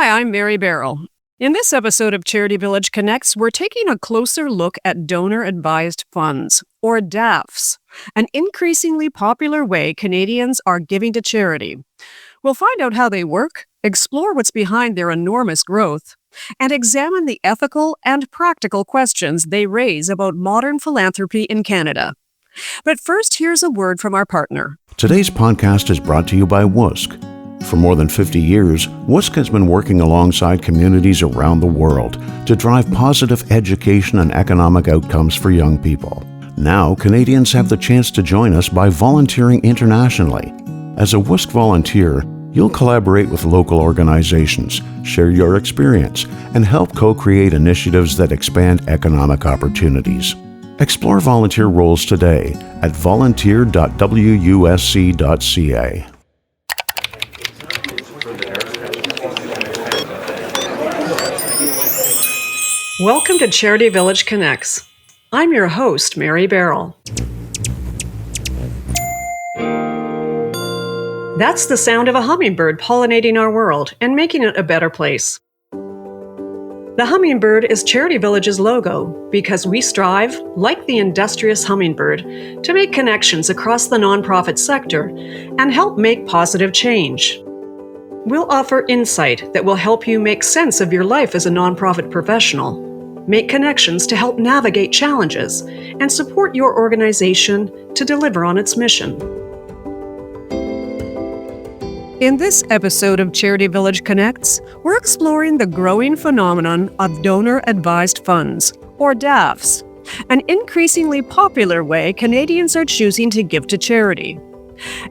Hi, I'm Mary Barroll. In this episode of CharityVillage Connects, we're taking a closer look at donor-advised funds, or DAFs, an increasingly popular way Canadians are giving to charity. We'll find out how they work, explore what's behind their enormous growth, and examine the ethical and practical questions they raise about modern philanthropy in Canada. But first, here's a word from our partner. Today's podcast is brought to you by WUSC. For more than 50 years, WUSC has been working alongside communities around the world to drive positive education and economic outcomes for young people. Now, Canadians have the chance to join us by volunteering internationally. As a WUSC volunteer, you'll collaborate with local organizations, share your experience, and help co-create initiatives that expand economic opportunities. Explore volunteer roles today at volunteer.wusc.ca. Welcome to CharityVillage Connects. I'm your host, Mary Barroll. That's the sound of a hummingbird pollinating our world and making it a better place. The hummingbird is CharityVillage's logo because we strive, like the industrious hummingbird, to make connections across the nonprofit sector and help make positive change. We'll offer insight that will help you make sense of your life as a nonprofit professional, make connections to help navigate challenges, and support your organization to deliver on its mission. In this episode of CharityVillage Connects, we're exploring the growing phenomenon of donor-advised funds, or DAFs, an increasingly popular way Canadians are choosing to give to charity.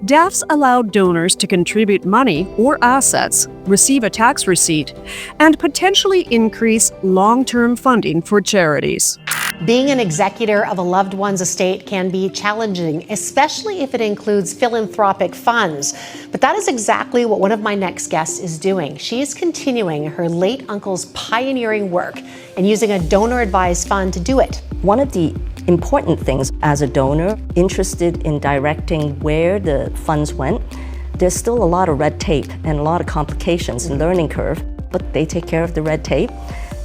DAFs allow donors to contribute money or assets, receive a tax receipt, and potentially increase long-term funding for charities. Being an executor of a loved one's estate can be challenging, especially if it includes philanthropic funds. But that is exactly what one of my next guests is doing. She is continuing her late uncle's pioneering work and using a donor-advised fund to do it. One of the important things as a donor interested in directing where the funds went, there's still a lot of red tape and a lot of complications and learning curve, but they take care of the red tape,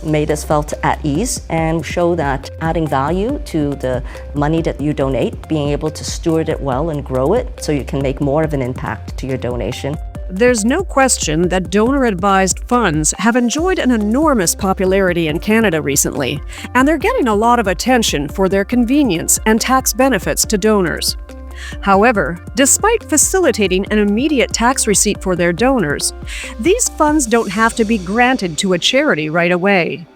made us felt at ease, and show that adding value to the money that you donate, being able to steward it well and grow it so you can make more of an impact to your donation. There's no question that donor-advised funds have enjoyed an enormous popularity in Canada recently, and they're getting a lot of attention for their convenience and tax benefits to donors. However, despite facilitating an immediate tax receipt for their donors, these funds don't have to be granted to a charity right away.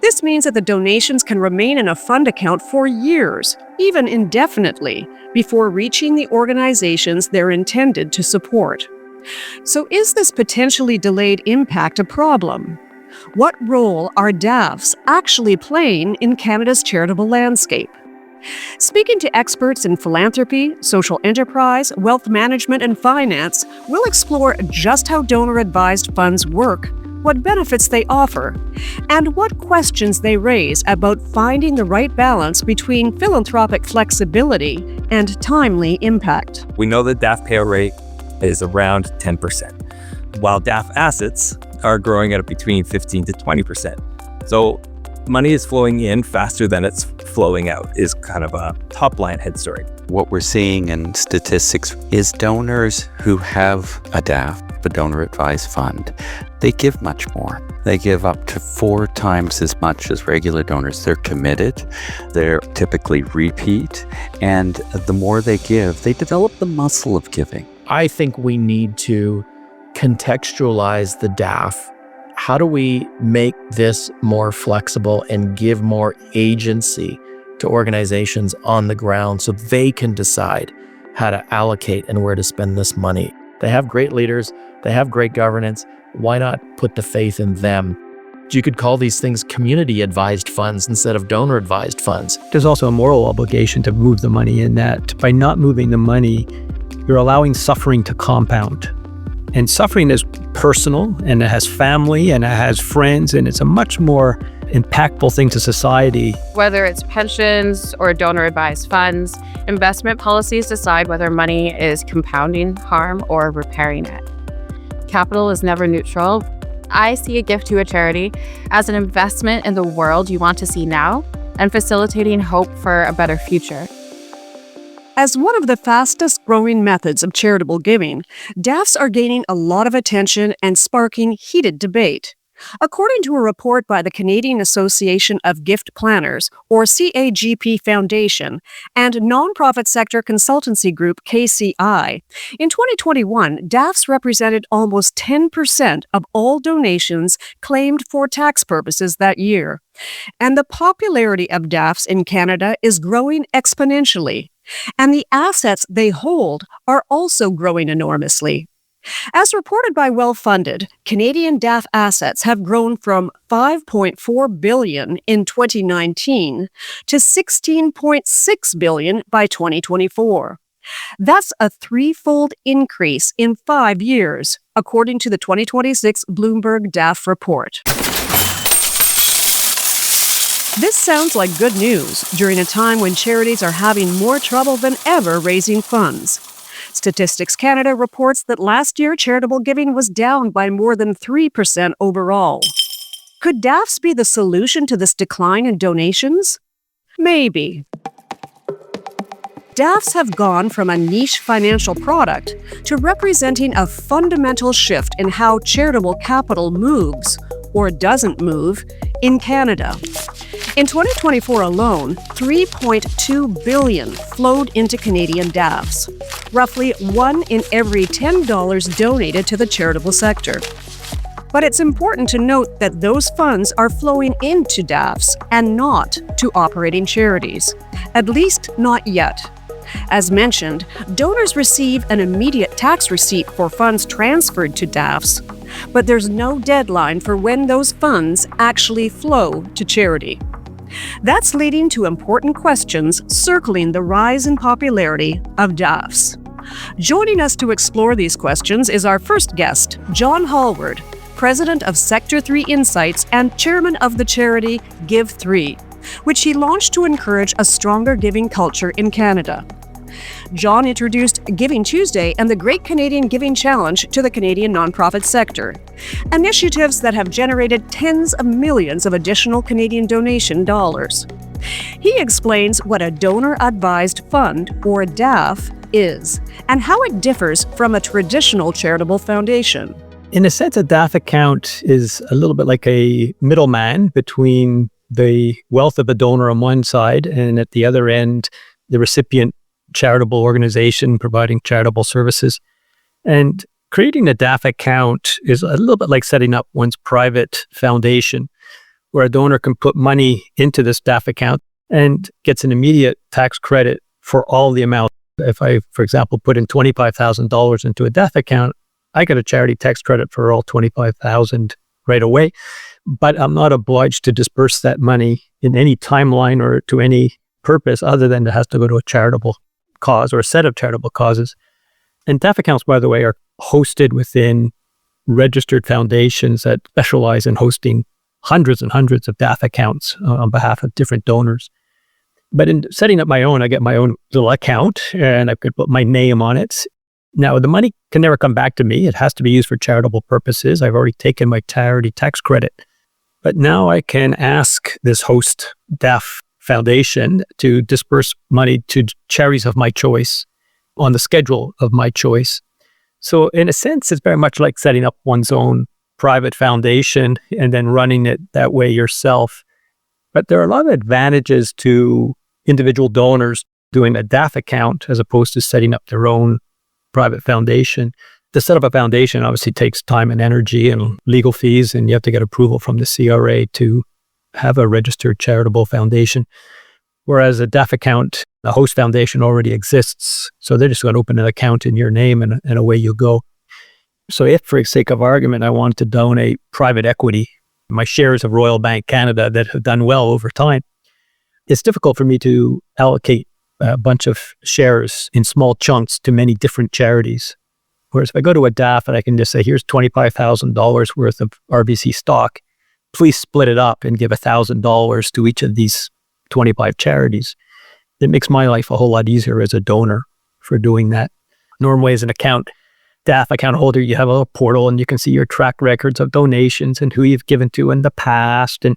This means that the donations can remain in a fund account for years, even indefinitely, before reaching the organizations they're intended to support. So is this potentially delayed impact a problem? What role are DAFs actually playing in Canada's charitable landscape? Speaking to experts in philanthropy, social enterprise, wealth management, and finance, we'll explore just how donor-advised funds work, what benefits they offer, and what questions they raise about finding the right balance between philanthropic flexibility and timely impact. We know the DAF payout rate is around 10%, while DAF assets are growing at between 15 to 20%. So money is flowing in faster than it's flowing out is kind of a top-line head story. What we're seeing in statistics is donors who have a DAF, a donor-advised fund, they give much more. They give up to 4 times as much as regular donors. They're committed, they're typically repeat, and the more they give, they develop the muscle of giving. I think we need to contextualize the DAF. How do we make this more flexible and give more agency to organizations on the ground so they can decide how to allocate and where to spend this money? They have great leaders, they have great governance. Why not put the faith in them? You could call these things community-advised funds instead of donor-advised funds. There's also a moral obligation to move the money in that by not moving the money, you're allowing suffering to compound. And suffering is personal, and it has family, and it has friends, and it's a much more impactful thing to society. Whether it's pensions or donor-advised funds, investment policies decide whether money is compounding harm or repairing it. Capital is never neutral. I see a gift to a charity as an investment in the world you want to see now and facilitating hope for a better future. As one of the fastest growing methods of charitable giving, DAFs are gaining a lot of attention and sparking heated debate. According to a report by the Canadian Association of Gift Planners, or CAGP Foundation, and nonprofit sector consultancy group KCI, in 2021, DAFs represented almost 10% of all donations claimed for tax purposes that year. And the popularity of DAFs in Canada is growing exponentially, and the assets they hold are also growing enormously. As reported by WellFunded, Canadian DAF assets have grown from $5.4 billion in 2019 to $16.6 billion by 2024. That's a threefold increase in 5 years, according to the 2026 Bloomberg DAF report. This sounds like good news during a time when charities are having more trouble than ever raising funds. Statistics Canada reports that last year charitable giving was down by more than 3% overall. Could DAFs be the solution to this decline in donations? Maybe. DAFs have gone from a niche financial product to representing a fundamental shift in how charitable capital moves, or doesn't move, in Canada. In 2024 alone, $3.2 billion flowed into Canadian DAFs, roughly 1 in every $10 donated to the charitable sector. But it's important to note that those funds are flowing into DAFs and not to operating charities, at least not yet. As mentioned, donors receive an immediate tax receipt for funds transferred to DAFs, but there's no deadline for when those funds actually flow to charity. That's leading to important questions circling the rise in popularity of DAFs. Joining us to explore these questions is our first guest, John Hallward, President of Sector 3 Insights and Chairman of the charity Give3, which he launched to encourage a stronger giving culture in Canada. John introduced Giving Tuesday and the Great Canadian Giving Challenge to the Canadian nonprofit sector, initiatives that have generated tens of millions of additional Canadian donation dollars. He explains what a donor-advised fund, or a DAF, is, and how it differs from a traditional charitable foundation. In a sense, a DAF account is a little bit like a middleman between the wealth of a donor on one side and at the other end, the recipient charitable organization providing charitable services. And creating a DAF account is a little bit like setting up one's private foundation, where a donor can put money into this DAF account and gets an immediate tax credit for all the amount. If I, for example, put in $25,000 into a DAF account, I get a charity tax credit for all $25,000 right away, but I'm not obliged to disperse that money in any timeline or to any purpose other than it has to go to a charitable cause or a set of charitable causes. And DAF accounts, by the way, are hosted within registered foundations that specialize in hosting hundreds and hundreds of DAF accounts on behalf of different donors. But in setting up my own, I get my own little account and I could put my name on it. Now, the money can never come back to me. It has to be used for charitable purposes. I've already taken my charity tax credit. But now I can ask this host DAF foundation to disperse money to charities of my choice on the schedule of my choice. So in a sense, it's very much like setting up one's own private foundation and then running it that way yourself. But there are a lot of advantages to individual donors doing a DAF account as opposed to setting up their own private foundation. To set up a foundation obviously takes time and energy and legal fees, and you have to get approval from the CRA to have a registered charitable foundation. Whereas a DAF account, the host foundation already exists. So they're just going to open an account in your name and away you go. So if, for sake of argument, I want to donate private equity, my shares of Royal Bank Canada that have done well over time, it's difficult for me to allocate a bunch of shares in small chunks to many different charities. Whereas if I go to a DAF and I can just say, here's $25,000 worth of RBC stock, please split it up and give $1,000 to each of these 25 charities. It makes my life a whole lot easier as a donor for doing that. Norway is an account DAF account holder, you have a little portal and you can see your track records of donations and who you've given to in the past. And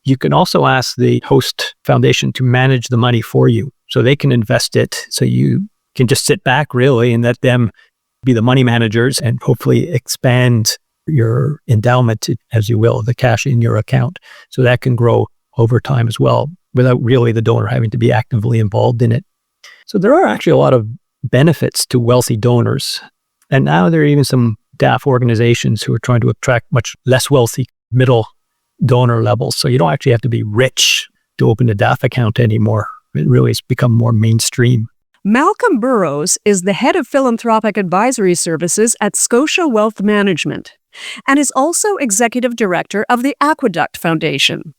you can also ask the host foundation to manage the money for you. So they can invest it. So you can just sit back really and let them be the money managers and hopefully expand your endowment, as you will, the cash in your account. So that can grow over time as well without really the donor having to be actively involved in it. So there are actually a lot of benefits to wealthy donors. And now there are even some DAF organizations who are trying to attract much less wealthy middle donor levels. So you don't actually have to be rich to open a DAF account anymore. It really has become more mainstream. Malcolm Burrows is the head of philanthropic advisory services at Scotia Wealth Management and is also executive director of the Aqueduct Foundation.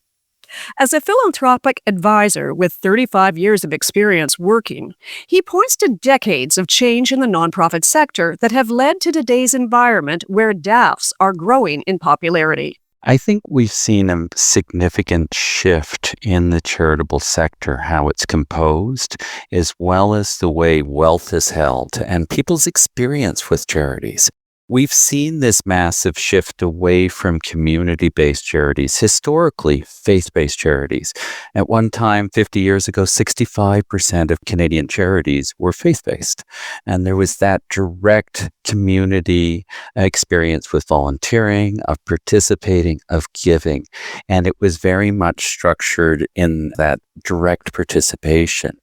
As a philanthropic advisor with 35 years of experience working, he points to decades of change in the nonprofit sector that have led to today's environment where DAFs are growing in popularity. I think we've seen a significant shift in the charitable sector, how it's composed, as well as the way wealth is held and people's experience with charities. We've seen this massive shift away from community-based charities, historically faith-based charities. At one time, 50 years ago, 65% of Canadian charities were faith-based. And there was that direct community experience with volunteering, of participating, of giving. And it was very much structured in that direct participation.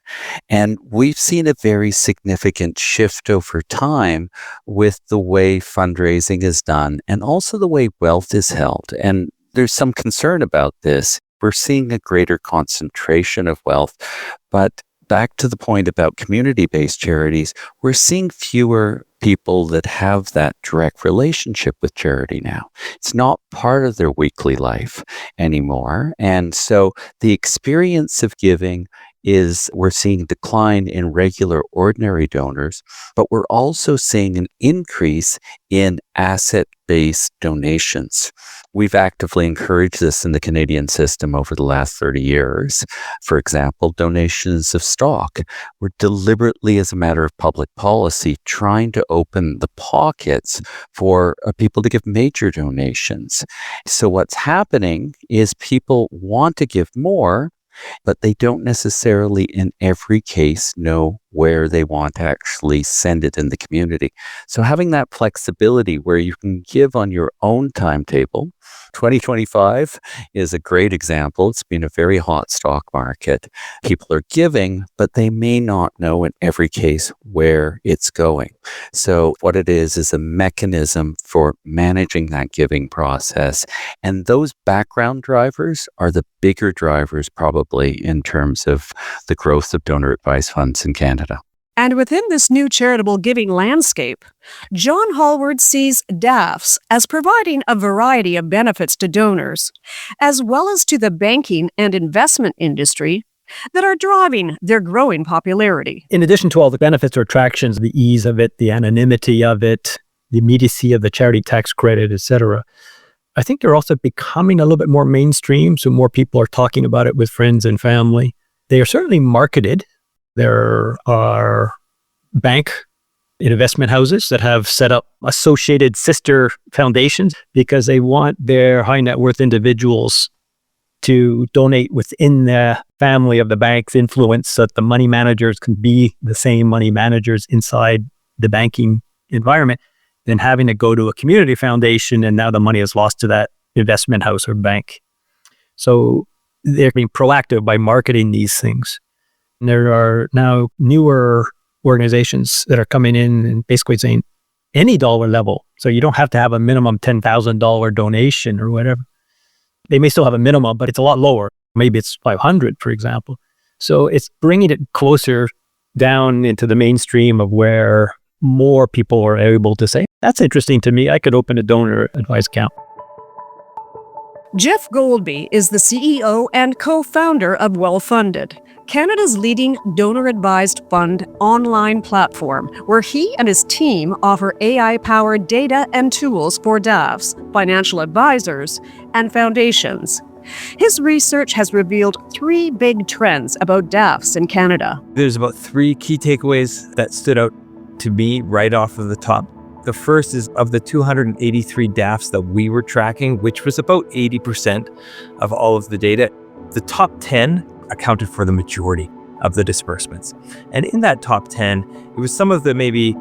And we've seen a very significant shift over time with the way fundraising is done and also the way wealth is held. And there's some concern about this. We're seeing a greater concentration of wealth, but back to the point about community-based charities, we're seeing fewer people that have that direct relationship with charity now. It's not part of their weekly life anymore. And so the experience of giving is we're seeing decline in regular ordinary donors, but we're also seeing an increase in asset-based donations. We've actively encouraged this in the Canadian system over the last 30 years. For example, donations of stock. We're deliberately, as a matter of public policy, trying to open the pockets for people to give major donations. So what's happening is people want to give more, but they don't necessarily in every case know where they want to actually send it in the community. So having that flexibility where you can give on your own timetable. 2025 is a great example. It's been a very hot stock market. People are giving, but they may not know in every case where it's going. So what it is a mechanism for managing that giving process. And those background drivers are the bigger drivers probably in terms of the growth of donor advised funds in Canada. And within this new charitable giving landscape, John Hallward sees DAFs as providing a variety of benefits to donors, as well as to the banking and investment industry that are driving their growing popularity. In addition to all the benefits or attractions, the ease of it, the anonymity of it, the immediacy of the charity tax credit, etc., I think they're also becoming a little bit more mainstream, so more people are talking about it with friends and family. They are certainly marketed. There are bank investment houses that have set up associated sister foundations because they want their high net worth individuals to donate within the family of the bank's influence so that the money managers can be the same money managers inside the banking environment than having to go to a community foundation and now the money is lost to that investment house or bank. So they're being proactive by marketing these things. And there are now newer organizations that are coming in and basically saying any dollar level. So you don't have to have a minimum $10,000 donation or whatever. They may still have a minimum, but it's a lot lower. Maybe it's 500, for example. So it's bringing it closer down into the mainstream of where more people are able to say, that's interesting to me. I could open a donor advised account. Jeff Golby is the CEO and co-founder of WellFunded, Canada's leading donor-advised fund online platform, where he and his team offer AI-powered data and tools for DAFs, financial advisors, and foundations. His research has revealed 3 big trends about DAFs in Canada. There's about 3 key takeaways that stood out to me right off of the top. The first is of the 283 DAFs that we were tracking, which was about 80% of all of the data. The top 10 accounted for the majority of the disbursements. And in that top 10, it was some of the maybe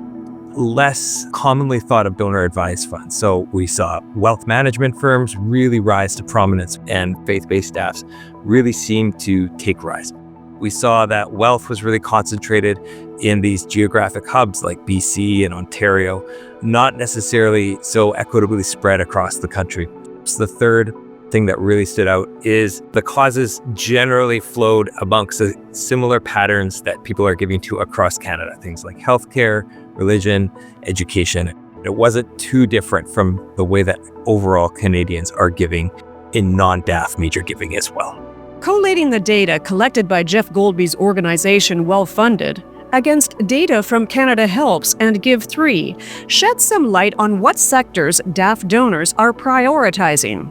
less commonly thought of donor-advised funds. So we saw wealth management firms really rise to prominence, and faith-based DAFs really seemed to take rise. We saw that wealth was really concentrated in these geographic hubs like BC and Ontario, not necessarily so equitably spread across the country. So the third thing that really stood out is the causes generally flowed amongst the similar patterns that people are giving to across Canada, things like healthcare, religion, education. It wasn't too different from the way that overall Canadians are giving in non-DAF major giving as well. Collating the data collected by Jeff Golby's organization WellFunded against data from Canada Helps and Give3 sheds some light on what sectors DAF donors are prioritizing.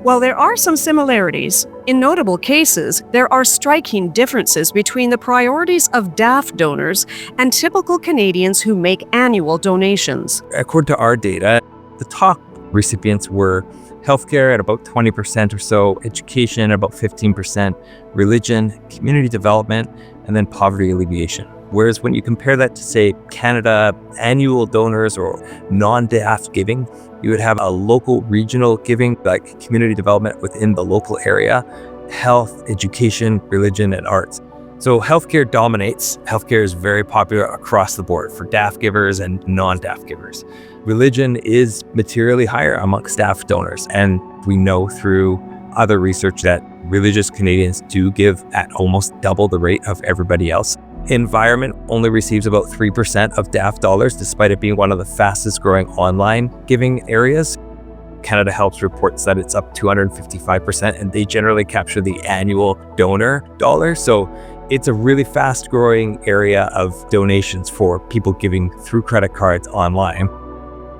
While there are some similarities, in notable cases, there are striking differences between the priorities of DAF donors and typical Canadians who make annual donations. According to our data, the top recipients were healthcare at about 20% or so, education at about 15%, religion, community development, and then poverty alleviation. Whereas when you compare that to, say, Canada annual donors or non-DAF giving, you would have a local regional giving like community development within the local area, health, education, religion, and arts. So healthcare dominates. Healthcare is very popular across the board for DAF givers and non-DAF givers. Religion is materially higher amongst DAF donors, and we know through other research that religious Canadians do give at almost double the rate of everybody else. Environment only receives about 3% of DAF dollars, despite it being one of the fastest growing online giving areas. Canada Helps reports that it's up 255%, and they generally capture the annual donor dollar. So it's a really fast growing area of donations for people giving through credit cards online.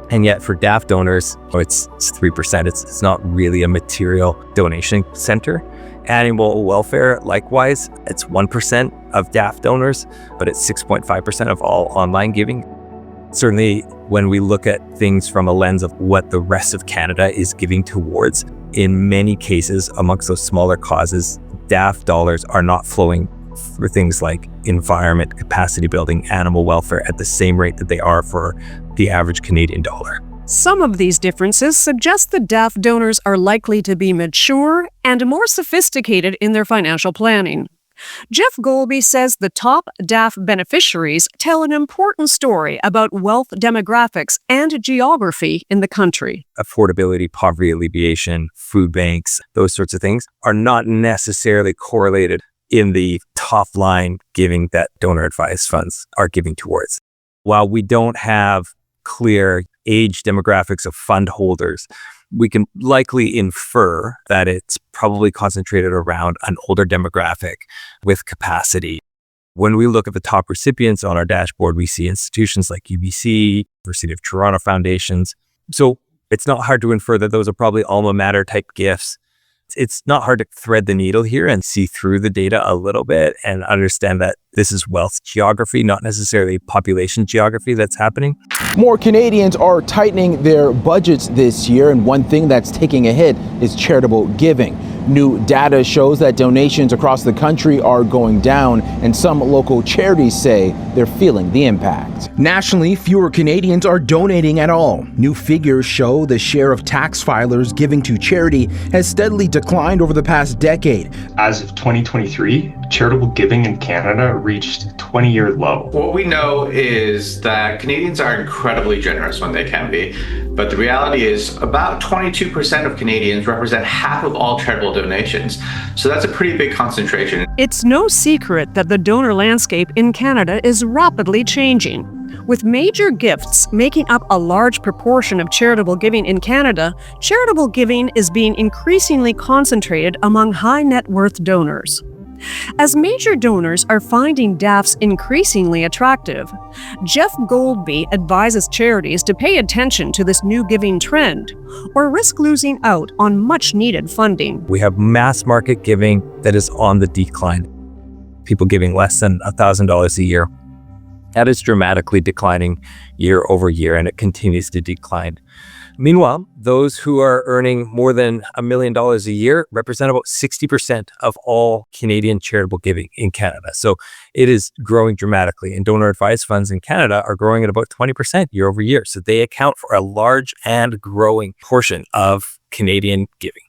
And yet for DAF donors, it's 3%. It's not really a material donation center. Animal welfare, likewise, it's 1% of DAF donors, but it's 6.5% of all online giving. Certainly, when we look at things from a lens of what the rest of Canada is giving towards, in many cases, amongst those smaller causes, DAF dollars are not flowing for things like environment, capacity building, animal welfare at the same rate that they are for the average Canadian dollar. Some of these differences suggest the DAF donors are likely to be mature and more sophisticated in their financial planning. Jeff Golby says the top DAF beneficiaries tell an important story about wealth demographics and geography in the country. Affordability, poverty alleviation, food banks, those sorts of things are not necessarily correlated in the top line giving that donor advised funds are giving towards. While we don't have clear age demographics of fund holders, we can likely infer that it's probably concentrated around an older demographic with capacity. When we look at the top recipients on our dashboard, we see institutions like UBC, University of Toronto foundations. So it's not hard to infer that those are probably alma mater type gifts. It's not hard to thread the needle here and see through the data a little bit and understand that this is wealth geography, not necessarily population geography that's happening. More Canadians are tightening their budgets this year, and one thing that's taking a hit is charitable giving. New data shows that donations across the country are going down, and some local charities say they're feeling the impact. Nationally, fewer Canadians are donating at all. New figures show the share of tax filers giving to charity has steadily declined over the past decade. As of 2023, charitable giving in Canada reached a 20-year low. What we know is that Canadians are incredibly generous when they can be, but the reality is about 22% of Canadians represent half of all charitable donations. So that's a pretty big concentration. It's no secret that the donor landscape in Canada is rapidly changing. With major gifts making up a large proportion of charitable giving in Canada, charitable giving is being increasingly concentrated among high net worth donors. As major donors are finding DAFs increasingly attractive, Jeff Golby advises charities to pay attention to this new giving trend or risk losing out on much-needed funding. We have mass market giving that is on the decline. People giving less than $1,000 a year. That is dramatically declining year over year, and it continues to decline. Meanwhile, those who are earning more than $1 million a year represent about 60% of all Canadian charitable giving in Canada. So it is growing dramatically, and donor advised funds in Canada are growing at about 20% year over year. So they account for a large and growing portion of Canadian giving.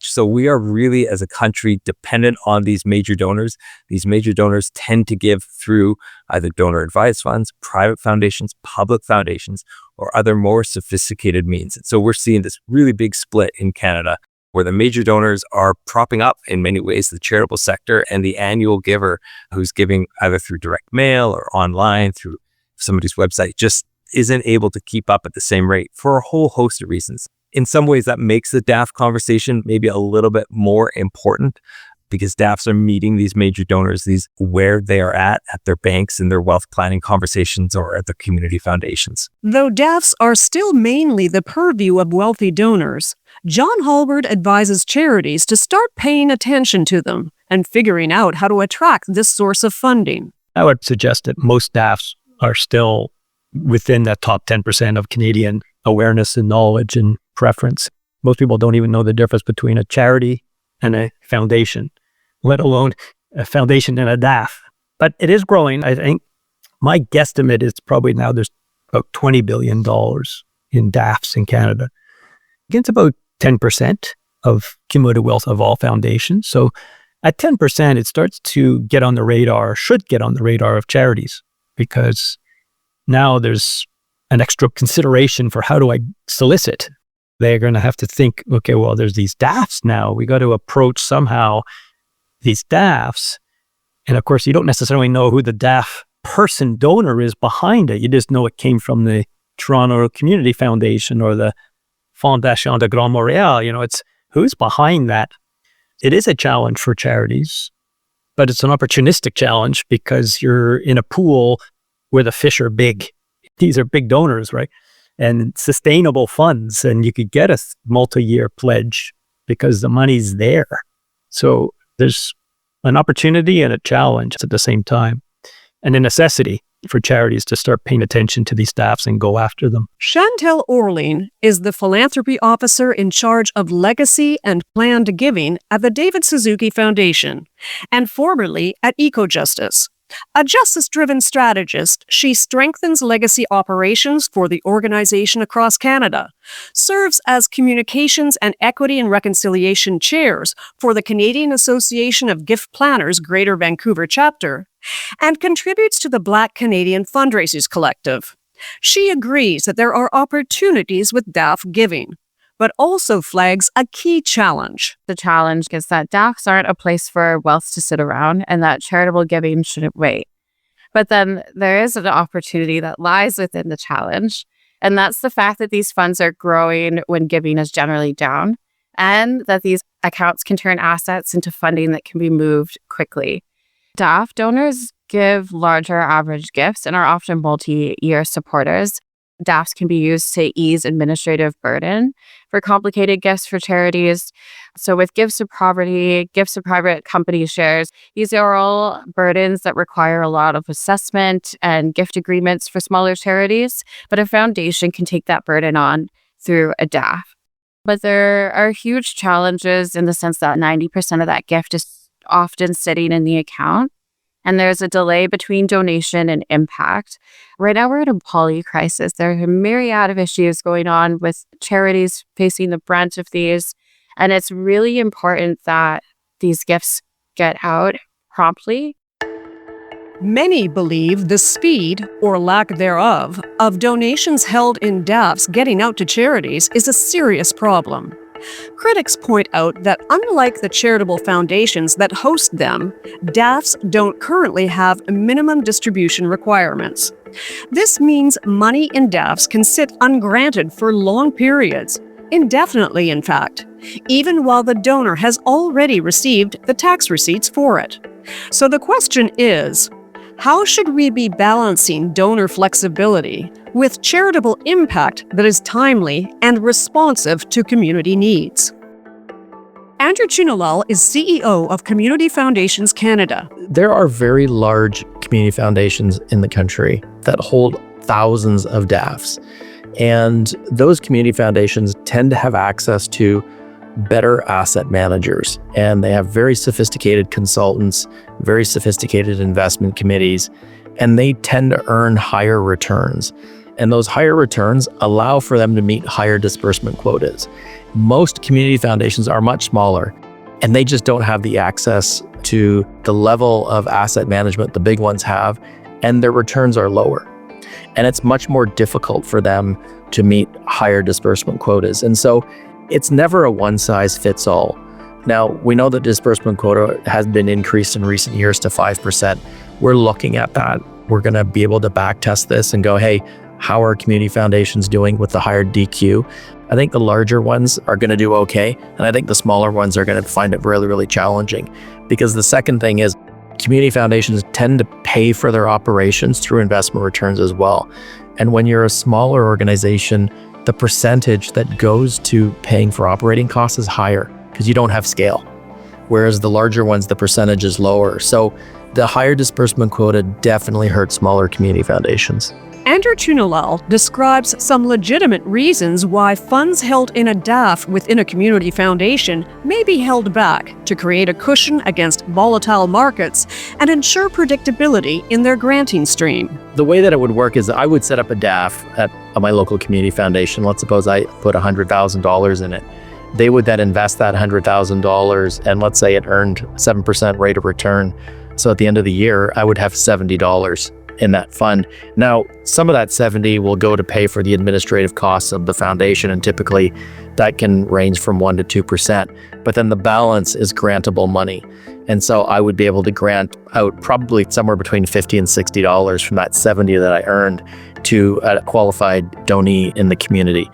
So we are really, as a country, dependent on these major donors. These major donors tend to give through either donor advised funds, private foundations, public foundations, or other more sophisticated means. And so we're seeing this really big split in Canada where the major donors are propping up in many ways the charitable sector, and the annual giver who's giving either through direct mail or online through somebody's website just isn't able to keep up at the same rate for a whole host of reasons. In some ways, that makes the DAF conversation maybe a little bit more important because DAFs are meeting these major donors, these where they are at their banks and their wealth planning conversations or at their community foundations. Though DAFs are still mainly the purview of wealthy donors, John Hallward advises charities to start paying attention to them and figuring out how to attract this source of funding. I would suggest that most DAFs are still within that top 10% of Canadian awareness and knowledge and preference. Most people don't even know the difference between a charity and a foundation, let alone a foundation and a DAF. But it is growing. I think my guesstimate is probably now there's about $20 billion in DAFs in Canada. It's about 10% of cumulative wealth of all foundations. So at 10%, it starts to get on the radar, should get on the radar of charities, because now there's an extra consideration for how do I solicit. They're going to have to think, okay, well, there's these DAFs now. We got to approach somehow these DAFs. And of course, you don't necessarily know who the DAF person donor is behind it. You just know it came from the Toronto Community Foundation or the Fondation de Grand Montréal. You know, it's who's behind that. It is a challenge for charities, but it's an opportunistic challenge because you're in a pool where the fish are big. These are big donors, right? And sustainable funds, and you could get a multi-year pledge because the money's there. So there's an opportunity and a challenge at the same time, and a necessity for charities to start paying attention to these DAFs and go after them. Chantelle Ohrling is the philanthropy officer in charge of legacy and planned giving at the David Suzuki Foundation, and formerly at Ecojustice. A justice-driven strategist, she strengthens legacy operations for the organization across Canada, serves as communications and equity and reconciliation chairs for the Canadian Association of Gift Planners Greater Vancouver chapter, and contributes to the Black Canadian Fundraisers Collective. She agrees that there are opportunities with DAF giving, but also flags a key challenge. The challenge is that DAFs aren't a place for wealth to sit around and that charitable giving shouldn't wait. But then there is an opportunity that lies within the challenge, and that's the fact that these funds are growing when giving is generally down, and that these accounts can turn assets into funding that can be moved quickly. DAF donors give larger average gifts and are often multi-year supporters. DAFs can be used to ease administrative burden for complicated gifts for charities. So with gifts of property, gifts of private company shares, these are all burdens that require a lot of assessment and gift agreements for smaller charities. But a foundation can take that burden on through a DAF. But there are huge challenges in the sense that 90% of that gift is often sitting in the account. And there's a delay between donation and impact. Right now, we're in a poly crisis. There are a myriad of issues going on with charities facing the brunt of these. And it's really important that these gifts get out promptly. Many believe the speed, or lack thereof, of donations held in DAFs getting out to charities is a serious problem. Critics point out that unlike the charitable foundations that host them, DAFs don't currently have minimum distribution requirements. This means money in DAFs can sit ungranted for long periods, indefinitely in fact, even while the donor has already received the tax receipts for it. So the question is, how should we be balancing donor flexibility with charitable impact that is timely and responsive to community needs? Andrew Chunilall is CEO of Community Foundations Canada. There are very large community foundations in the country that hold thousands of DAFs. And those community foundations tend to have access to better asset managers. And they have very sophisticated consultants, very sophisticated investment committees, and they tend to earn higher returns. And those higher returns allow for them to meet higher disbursement quotas. Most community foundations are much smaller, and they just don't have the access to the level of asset management the big ones have, and their returns are lower. And it's much more difficult for them to meet higher disbursement quotas. And so it's never a one-size-fits-all. Now, we know that disbursement quota has been increased in recent years to 5%. We're looking at that. We're going to be able to backtest this and go, hey, how are community foundations doing with the higher DQ? I think the larger ones are going to do okay. And I think the smaller ones are going to find it really, really challenging. Because the second thing is community foundations tend to pay for their operations through investment returns as well. And when you're a smaller organization, the percentage that goes to paying for operating costs is higher because you don't have scale. Whereas the larger ones, the percentage is lower. So the higher disbursement quota definitely hurts smaller community foundations. Andrew Chunilall describes some legitimate reasons why funds held in a DAF within a community foundation may be held back to create a cushion against volatile markets and ensure predictability in their granting stream. The way that it would work is I would set up a DAF at my local community foundation. Let's suppose I put $100,000 in it. They would then invest that $100,000, and let's say it earned 7% rate of return. So at the end of the year, I would have $70 in that fund. Now, some of that 70 will go to pay for the administrative costs of the foundation, and typically that can range from 1% to 2%. But then the balance is grantable money. And so I would be able to grant out probably somewhere between $50 and $60 from that 70 that I earned to a qualified donee in the community.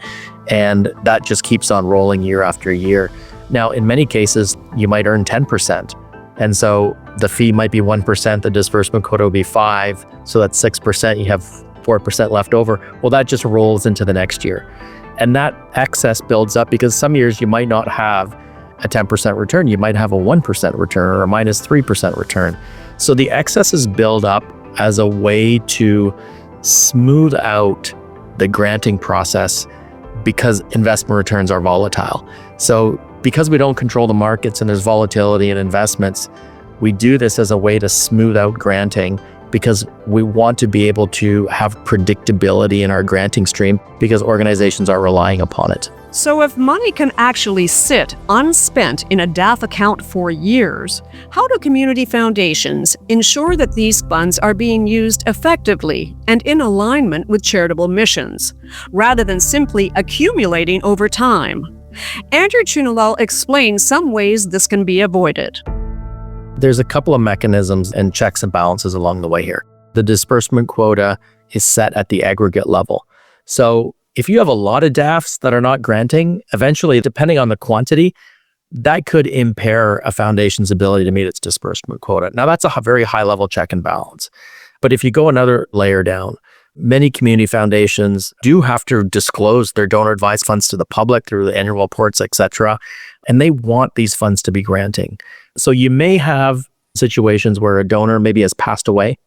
And that just keeps on rolling year after year. Now, in many cases, you might earn 10%. And so the fee might be 1%, the disbursement quota will be 5%, so that's 6%, you have 4% left over. Well, that just rolls into the next year. And that excess builds up because some years you might not have a 10% return, you might have a 1% return or a minus 3% return. So the excesses build up as a way to smooth out the granting process because investment returns are volatile. So because we don't control the markets and there's volatility in investments, we do this as a way to smooth out granting because we want to be able to have predictability in our granting stream because organizations are relying upon it. So if money can actually sit unspent in a DAF account for years, how do community foundations ensure that these funds are being used effectively and in alignment with charitable missions, rather than simply accumulating over time? Andrew Chunilall explains some ways this can be avoided. There's a couple of mechanisms and checks and balances along the way here. The disbursement quota is set at the aggregate level. So if you have a lot of DAFs that are not granting, eventually, depending on the quantity, that could impair a foundation's ability to meet its disbursement quota. Now, that's a very high-level check and balance. But if you go another layer down, many community foundations do have to disclose their donor-advised funds to the public through the annual reports, etc., and they want these funds to be granting. So you may have situations where a donor maybe has passed away,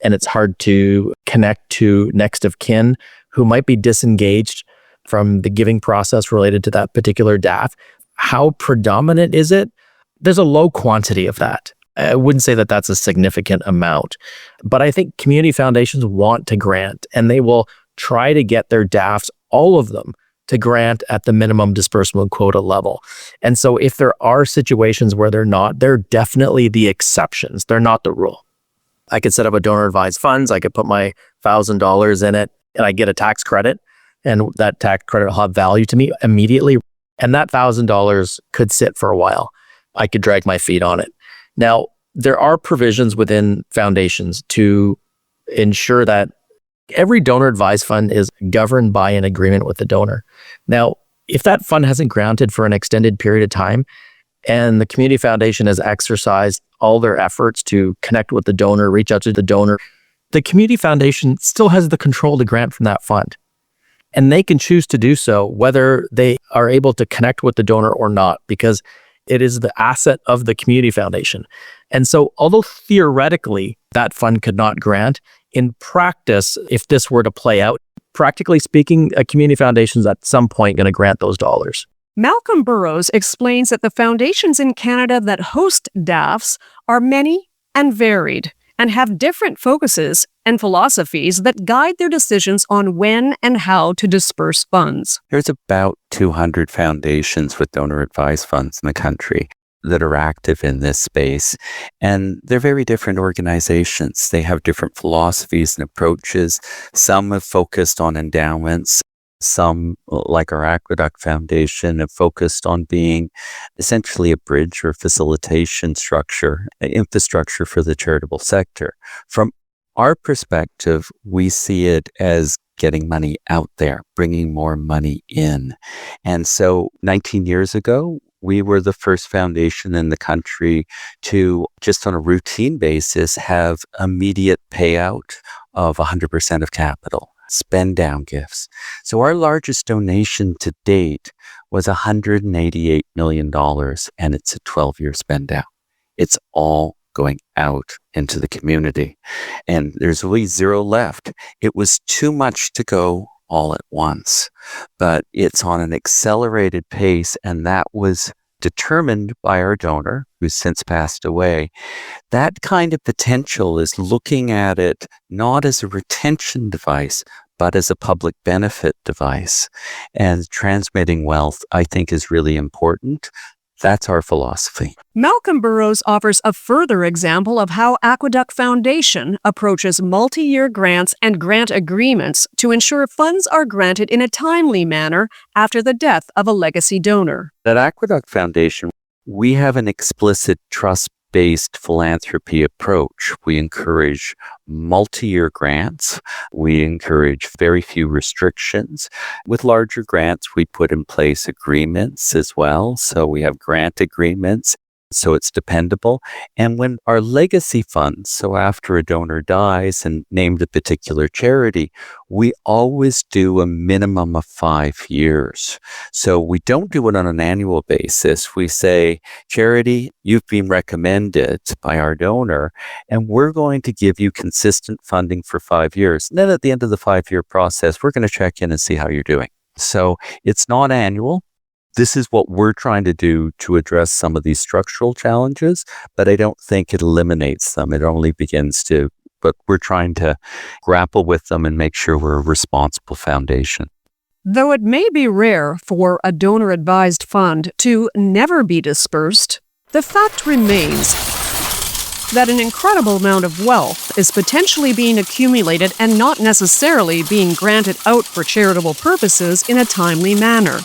and it's hard to connect to next of kin who might be disengaged from the giving process related to that particular DAF. How predominant is it? There's a low quantity of that. I wouldn't say that that's a significant amount, but I think community foundations want to grant, and they will try to get their DAFs, all of them, to grant at the minimum disbursement quota level. And so if there are situations where they're not, they're definitely the exceptions. They're not the rule. I could set up a donor advised funds. I could put my $1,000 in it and I get a tax credit, and that tax credit will have value to me immediately. And that $1,000 could sit for a while. I could drag my feet on it. Now, there are provisions within foundations to ensure that every donor advised fund is governed by an agreement with the donor. Now, if that fund hasn't granted for an extended period of time and the community foundation has exercised all their efforts to connect with the donor, reach out to the donor, the community foundation still has the control to grant from that fund. And they can choose to do so whether they are able to connect with the donor or not, because It is the asset of the community foundation. And so although theoretically that fund could not grant, in practice, if this were to play out, practically speaking, a community foundation is at some point going to grant those dollars. Malcolm Burrows explains that the foundations in Canada that host DAFs are many and varied and have different focuses and philosophies that guide their decisions on when and how to disperse funds. There's about 200 foundations with donor-advised funds in the country that are active in this space, and they're very different organizations. They have different philosophies and approaches. Some have focused on endowments. Some, like our Aqueduct Foundation, have focused on being essentially a bridge or facilitation structure, infrastructure for the charitable sector. From our perspective, we see it as getting money out there, bringing more money in. And so 19 years ago, we were the first foundation in the country to, just on a routine basis, have immediate payout of 100% of capital. Spend down gifts. So our largest donation to date was $188 million, and it's a 12-year spend down. It's all going out into the community, and there's really zero left. It was too much to go all at once, but it's on an accelerated pace, and that was determined by our donor, who's since passed away. That kind of potential is looking at it not as a retention device, but as a public benefit device. And transmitting wealth, I think, is really important. That's our philosophy. Malcolm Burrows offers a further example of how Aqueduct Foundation approaches multi-year grants and grant agreements to ensure funds are granted in a timely manner after the death of a legacy donor. At Aqueduct Foundation, we have an explicit trust-based philanthropy approach. We encourage multi-year grants. We encourage very few restrictions. With larger grants, we put in place agreements as well. So we have grant agreements, so it's dependable. And when our legacy funds, so after a donor dies and named a particular charity, we always do a minimum of 5 years. So we don't do it on an annual basis. We say, charity, you've been recommended by our donor, and we're going to give you consistent funding for 5 years. And then at the end of the 5-year process, we're going to check in and see how you're doing. So it's not annual. This is what we're trying to do to address some of these structural challenges, but I don't think it eliminates them. It only begins to, but we're trying to grapple with them and make sure we're a responsible foundation. Though it may be rare for a donor-advised fund to never be dispersed, the fact remains that an incredible amount of wealth is potentially being accumulated and not necessarily being granted out for charitable purposes in a timely manner.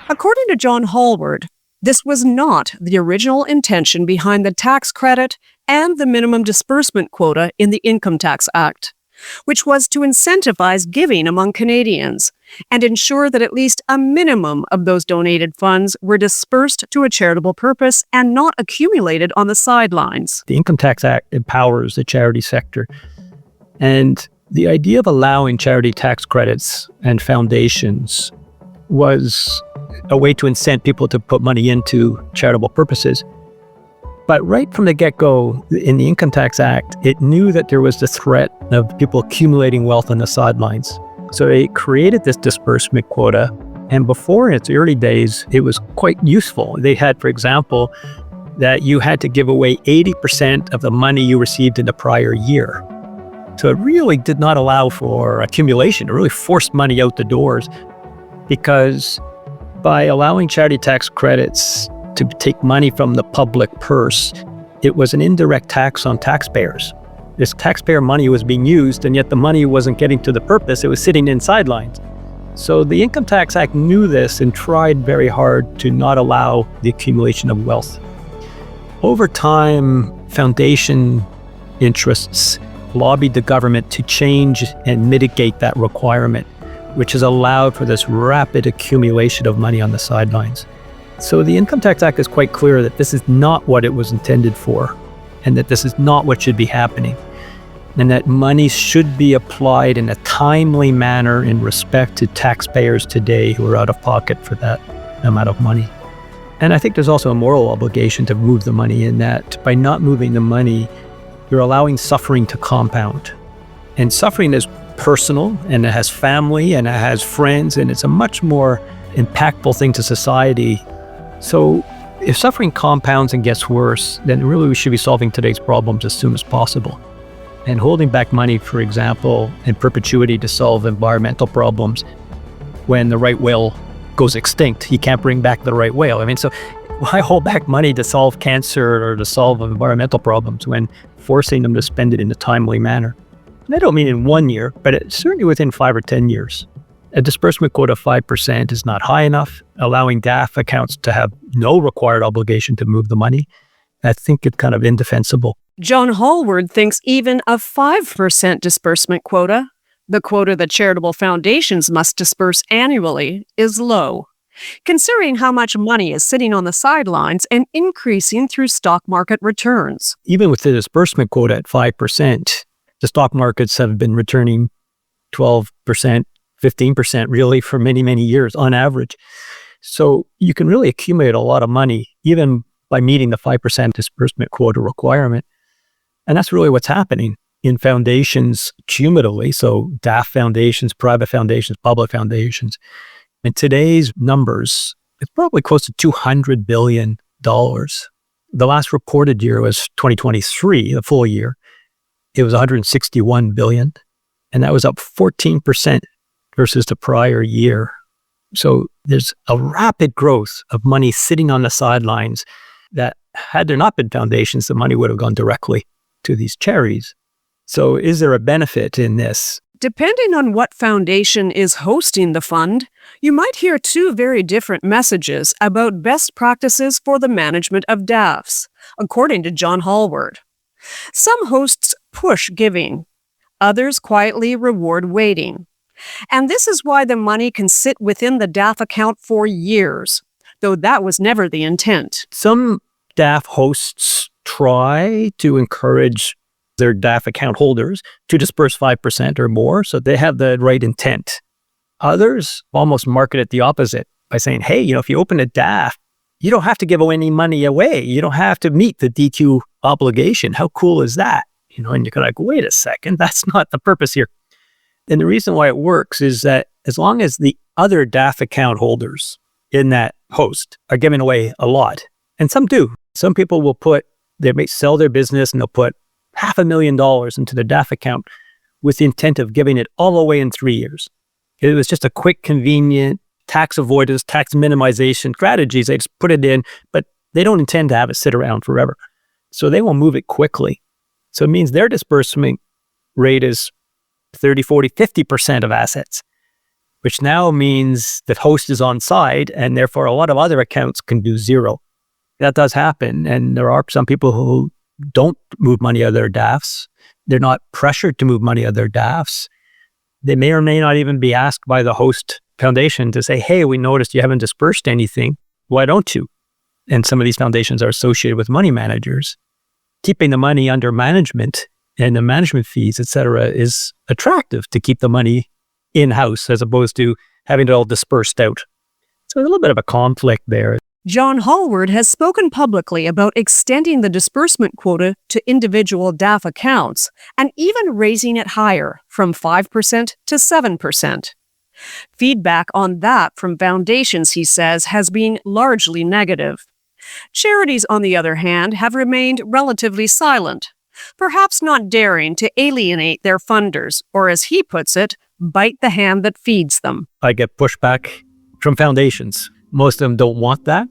According to John Hallward, this was not the original intention behind the tax credit and the minimum disbursement quota in the Income Tax Act, which was to incentivize giving among Canadians and ensure that at least a minimum of those donated funds were dispersed to a charitable purpose and not accumulated on the sidelines. The Income Tax Act empowers the charity sector. And the idea of allowing charity tax credits and foundations was a way to incent people to put money into charitable purposes. But right from the get-go, in the Income Tax Act, it knew that there was the threat of people accumulating wealth on the sidelines. So it created this disbursement quota. And before, in its early days, it was quite useful. They had, for example, that you had to give away 80% of the money you received in the prior year. So it really did not allow for accumulation. It really forced money out the doors, because by allowing charity tax credits to take money from the public purse, it was an indirect tax on taxpayers. This taxpayer money was being used, and yet the money wasn't getting to the purpose. It was sitting in sidelines. So the Income Tax Act knew this and tried very hard to not allow the accumulation of wealth. Over time, foundation interests lobbied the government to change and mitigate that requirement, which has allowed for this rapid accumulation of money on the sidelines. So the Income Tax Act is quite clear that this is not what it was intended for, and that this is not what should be happening, and that money should be applied in a timely manner in respect to taxpayers today who are out of pocket for that amount of money. And I think there's also a moral obligation to move the money in that by not moving the money, you're allowing suffering to compound. And suffering is personal, and it has family, and it has friends, and it's a much more impactful thing to society. So if suffering compounds and gets worse, then really we should be solving today's problems as soon as possible. And holding back money, for example, in perpetuity to solve environmental problems, when the right whale goes extinct, you can't bring back the right whale. I mean, so why hold back money to solve cancer or to solve environmental problems when forcing them to spend it in a timely manner? And I don't mean in 1 year, but it's certainly within 5 or 10 years. A disbursement quota of 5% is not high enough. Allowing DAF accounts to have no required obligation to move the money, I think it's kind of indefensible. John Hallward thinks even a 5% disbursement quota, the quota that charitable foundations must disperse annually, is low, considering how much money is sitting on the sidelines and increasing through stock market returns. Even with the disbursement quota at 5%, the stock markets have been returning 12%, 15% really for many, many years on average. So you can really accumulate a lot of money even by meeting the 5% disbursement quota requirement. And that's really what's happening in foundations cumulatively. So DAF foundations, private foundations, public foundations. In today's numbers, it's probably close to $200 billion. The last reported year was 2023, the full year. It was $161 billion. And that was up 14% versus the prior year. So there's a rapid growth of money sitting on the sidelines that had there not been foundations, the money would have gone directly to these charities. So is there a benefit in this? Depending on what foundation is hosting the fund, you might hear two very different messages about best practices for the management of DAFs, according to John Hallward. Some hosts push giving, others quietly reward waiting. And this is why the money can sit within the DAF account for years, though that was never the intent. Some DAF hosts try to encourage their DAF account holders to disperse 5% or more, so they have the right intent. Others almost market it the opposite by saying, hey, if you open a DAF, you don't have to give any money away. You don't have to meet the DQ obligation. How cool is that? And you're like, wait a second, that's not the purpose here. And the reason why it works is that as long as the other DAF account holders in that host are giving away a lot, and some do. Some people they may sell their business and they'll put $500,000 into the DAF account with the intent of giving it all away in 3 years. It was just a quick, convenient tax avoidance, tax minimization strategies. They just put it in, but they don't intend to have it sit around forever. So they will move it quickly. So it means their disbursement rate is 30, 40, 50% of assets, which now means that host is on side and therefore a lot of other accounts can do zero. That does happen. And there are some people who don't move money out of their DAFs. They're not pressured to move money out of their DAFs. They may or may not even be asked by the host foundation to say, hey, we noticed you haven't dispersed anything. Why don't you? And some of these foundations are associated with money managers. Keeping the money under management and the management fees, et cetera, is attractive to keep the money in-house as opposed to having it all dispersed out. So a little bit of a conflict there. John Hallward has spoken publicly about extending the disbursement quota to individual DAF accounts and even raising it higher from 5% to 7%. Feedback on that from foundations, he says, has been largely negative. Charities, on the other hand, have remained relatively silent, perhaps not daring to alienate their funders, or as he puts it, bite the hand that feeds them. I get pushback from foundations. Most of them don't want that.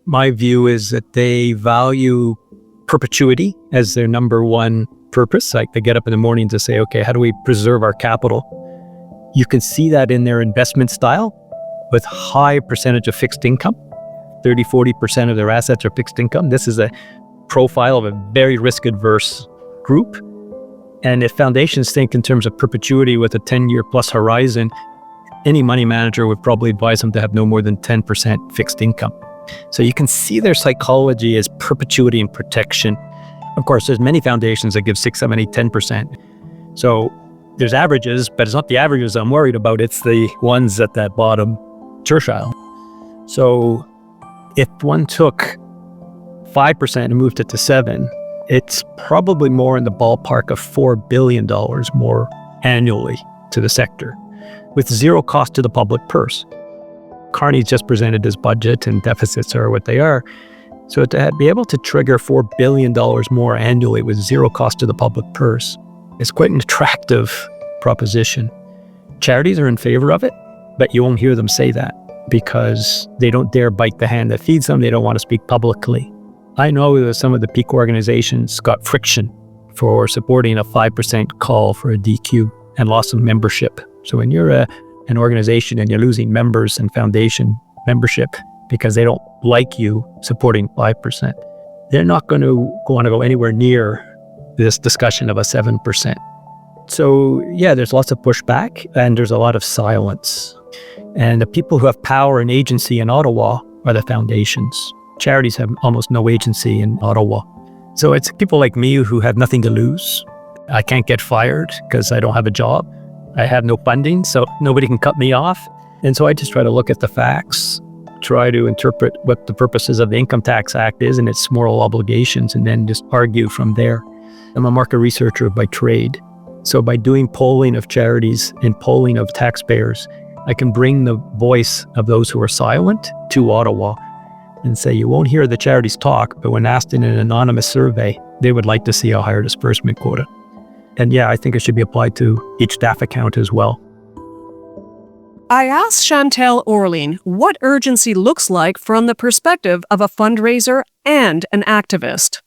My view is that they value perpetuity as their number one purpose. Like they get up in the morning to say, okay, how do we preserve our capital? You can see that in their investment style with high percentage of fixed income. 30, 40% of their assets are fixed income. This is a profile of a very risk-adverse group. And if foundations think in terms of perpetuity with a 10-year plus horizon, any money manager would probably advise them to have no more than 10% fixed income. So you can see their psychology as perpetuity and protection. Of course, there's many foundations that give 6, 7, 8, 10%. So there's averages, but it's not the averages I'm worried about. It's the ones at that bottom tertile. So If one took 5% and moved it to 7%, it's probably more in the ballpark of $4 billion more annually to the sector, with zero cost to the public purse. Carney's just presented his budget and deficits are what they are. So to be able to trigger $4 billion more annually with zero cost to the public purse is quite an attractive proposition. Charities are in favor of it, but you won't hear them say that because they don't dare bite the hand that feeds them. They don't want to speak publicly. I know that some of the peak organizations got friction for supporting a 5% call for a DQ and loss of membership. So when you're an organization and you're losing members and foundation membership because they don't like you supporting 5%, they're not going to want to go anywhere near this discussion of a 7%. So yeah, there's lots of pushback and there's a lot of silence. And the people who have power and agency in Ottawa are the foundations. Charities have almost no agency in Ottawa. So it's people like me who have nothing to lose. I can't get fired because I don't have a job. I have no funding, so nobody can cut me off. And so I just try to look at the facts, try to interpret what the purposes of the Income Tax Act is and its moral obligations, and then just argue from there. I'm a market researcher by trade. So by doing polling of charities and polling of taxpayers, I can bring the voice of those who are silent to Ottawa and say, you won't hear the charities talk, but when asked in an anonymous survey, they would like to see a higher disbursement quota. And yeah, I think it should be applied to each staff account as well. I asked Chantelle Ohrling what urgency looks like from the perspective of a fundraiser and an activist,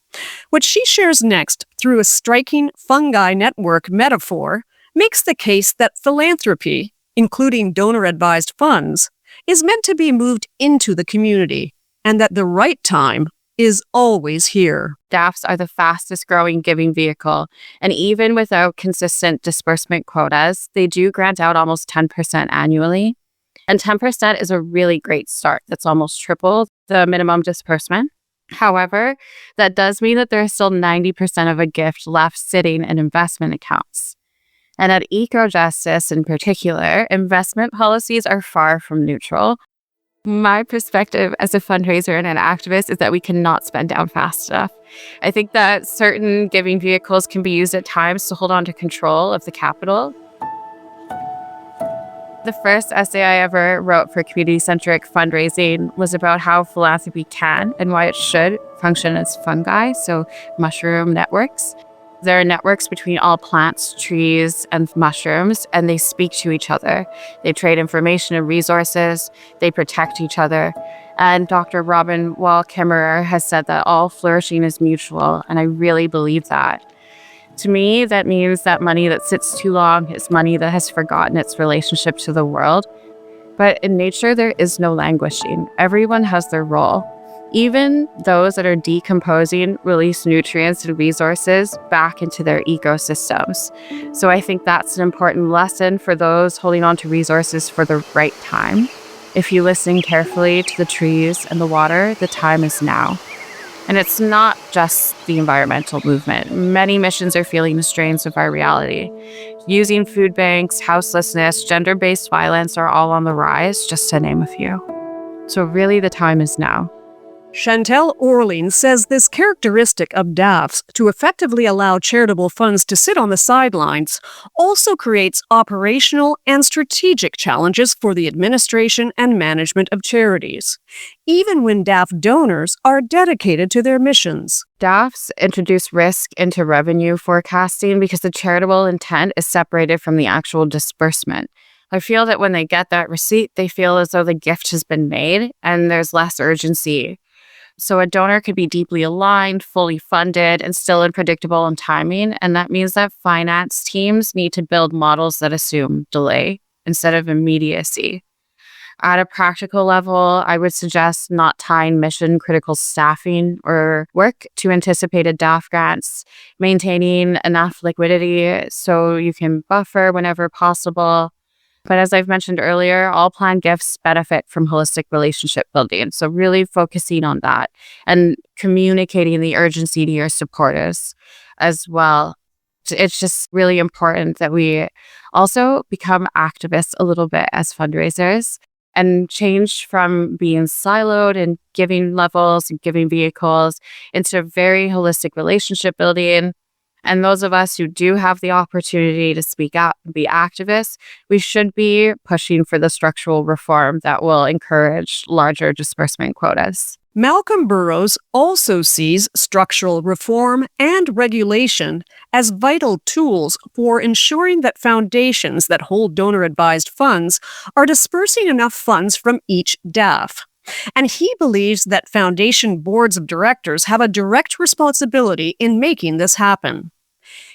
which she shares next through a striking fungi network metaphor, makes the case that philanthropy, including donor-advised funds, is meant to be moved into the community, and that the right time is always here. DAFs are the fastest growing giving vehicle, and even without consistent disbursement quotas, they do grant out almost 10% annually. And 10% is a really great start. That's almost triple the minimum disbursement. However, that does mean that there's still 90% of a gift left sitting in investment accounts. And at Ecojustice in particular, investment policies are far from neutral. My perspective as a fundraiser and an activist is that we cannot spend down fast enough. I think that certain giving vehicles can be used at times to hold on to control of the capital. The first essay I ever wrote for community-centric fundraising was about how philanthropy can and why it should function as fungi, so mushroom networks. There are networks between all plants, trees, and mushrooms, and they speak to each other. They trade information and resources. They protect each other. And Dr. Robin Wall-Kimmerer has said that all flourishing is mutual, and I really believe that. To me, that means that money that sits too long is money that has forgotten its relationship to the world. But in nature, there is no languishing. Everyone has their role. Even those that are decomposing release nutrients and resources back into their ecosystems. So I think that's an important lesson for those holding on to resources for the right time. If you listen carefully to the trees and the water, the time is now. And it's not just the environmental movement. Many missions are feeling the strains of our reality. Using food banks, houselessness, gender-based violence are all on the rise, just to name a few. So really the time is now. Chantelle Ohrling says this characteristic of DAFs to effectively allow charitable funds to sit on the sidelines also creates operational and strategic challenges for the administration and management of charities, even when DAF donors are dedicated to their missions. DAFs introduce risk into revenue forecasting because the charitable intent is separated from the actual disbursement. I feel that when they get that receipt, they feel as though the gift has been made and there's less urgency. So a donor could be deeply aligned, fully funded, and still unpredictable in timing. And that means that finance teams need to build models that assume delay instead of immediacy. At a practical level, I would suggest not tying mission-critical staffing or work to anticipated DAF grants, maintaining enough liquidity so you can buffer whenever possible. But as I've mentioned earlier, all planned gifts benefit from holistic relationship building. So really focusing on that and communicating the urgency to your supporters as well. It's just really important that we also become activists a little bit as fundraisers and change from being siloed and giving levels and giving vehicles into very holistic relationship building. And those of us who do have the opportunity to speak out and be activists, we should be pushing for the structural reform that will encourage larger disbursement quotas. Malcolm Burrows also sees structural reform and regulation as vital tools for ensuring that foundations that hold donor-advised funds are dispersing enough funds from each DAF. And he believes that foundation boards of directors have a direct responsibility in making this happen.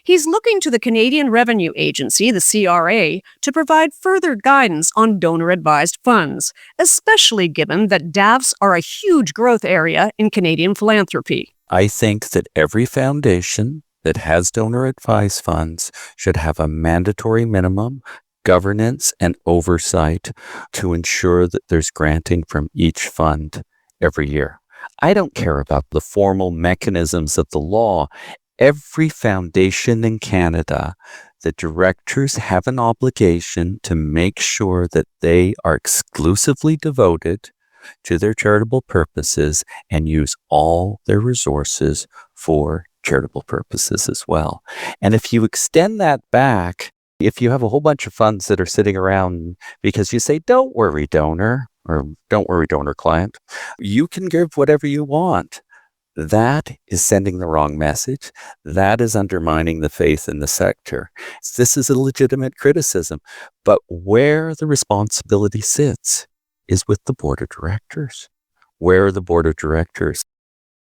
He's looking to the Canadian Revenue Agency, the CRA, to provide further guidance on donor-advised funds, especially given that DAFs are a huge growth area in Canadian philanthropy. I think that every foundation that has donor-advised funds should have a mandatory minimum governance and oversight to ensure that there's granting from each fund every year. I don't care about the formal mechanisms of the law. Every foundation in Canada, the directors have an obligation to make sure that they are exclusively devoted to their charitable purposes and use all their resources for charitable purposes as well. And if you extend that back, if you have a whole bunch of funds that are sitting around because you say, don't worry, donor, or don't worry, donor client, you can give whatever you want. That is sending the wrong message. That is undermining the faith in the sector. This is a legitimate criticism, but where the responsibility sits is with the board of directors. Where are the board of directors?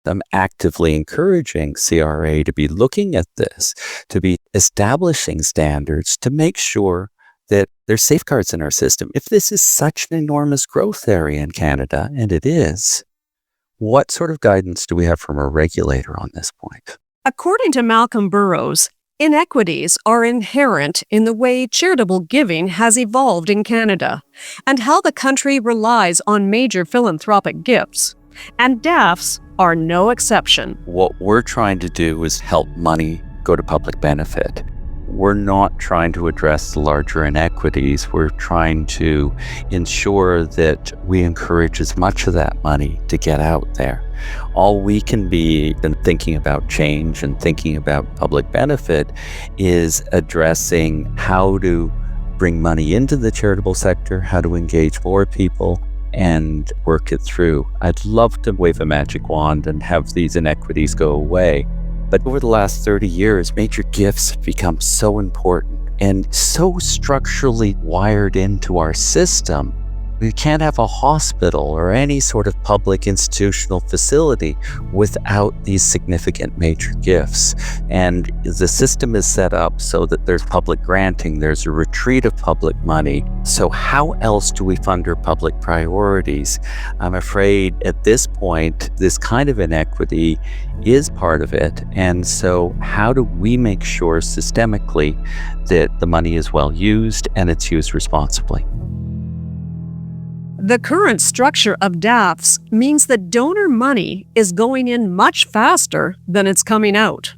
I'm actively encouraging CRA to be looking at this, to be establishing standards to make sure that there's safeguards in our system. If this is such an enormous growth area in Canada, and it is, what sort of guidance do we have from a regulator on this point? According to Malcolm Burrows, inequities are inherent in the way charitable giving has evolved in Canada and how the country relies on major philanthropic gifts. And DAFs are no exception. What we're trying to do is help money go to public benefit. We're not trying to address the larger inequities. We're trying to ensure that we encourage as much of that money to get out there. All we can be in thinking about change and thinking about public benefit is addressing how to bring money into the charitable sector, how to engage more people, and work it through. I'd love to wave a magic wand and have these inequities go away. But over the last 30 years, major gifts have become so important and so structurally wired into our system. We can't have a hospital or any sort of public institutional facility without these significant major gifts. And the system is set up so that there's public granting, there's a retreat of public money. So how else do we fund our public priorities? I'm afraid at this point, this kind of inequity is part of it. And so how do we make sure systemically that the money is well used and it's used responsibly? The current structure of DAFs means that donor money is going in much faster than it's coming out.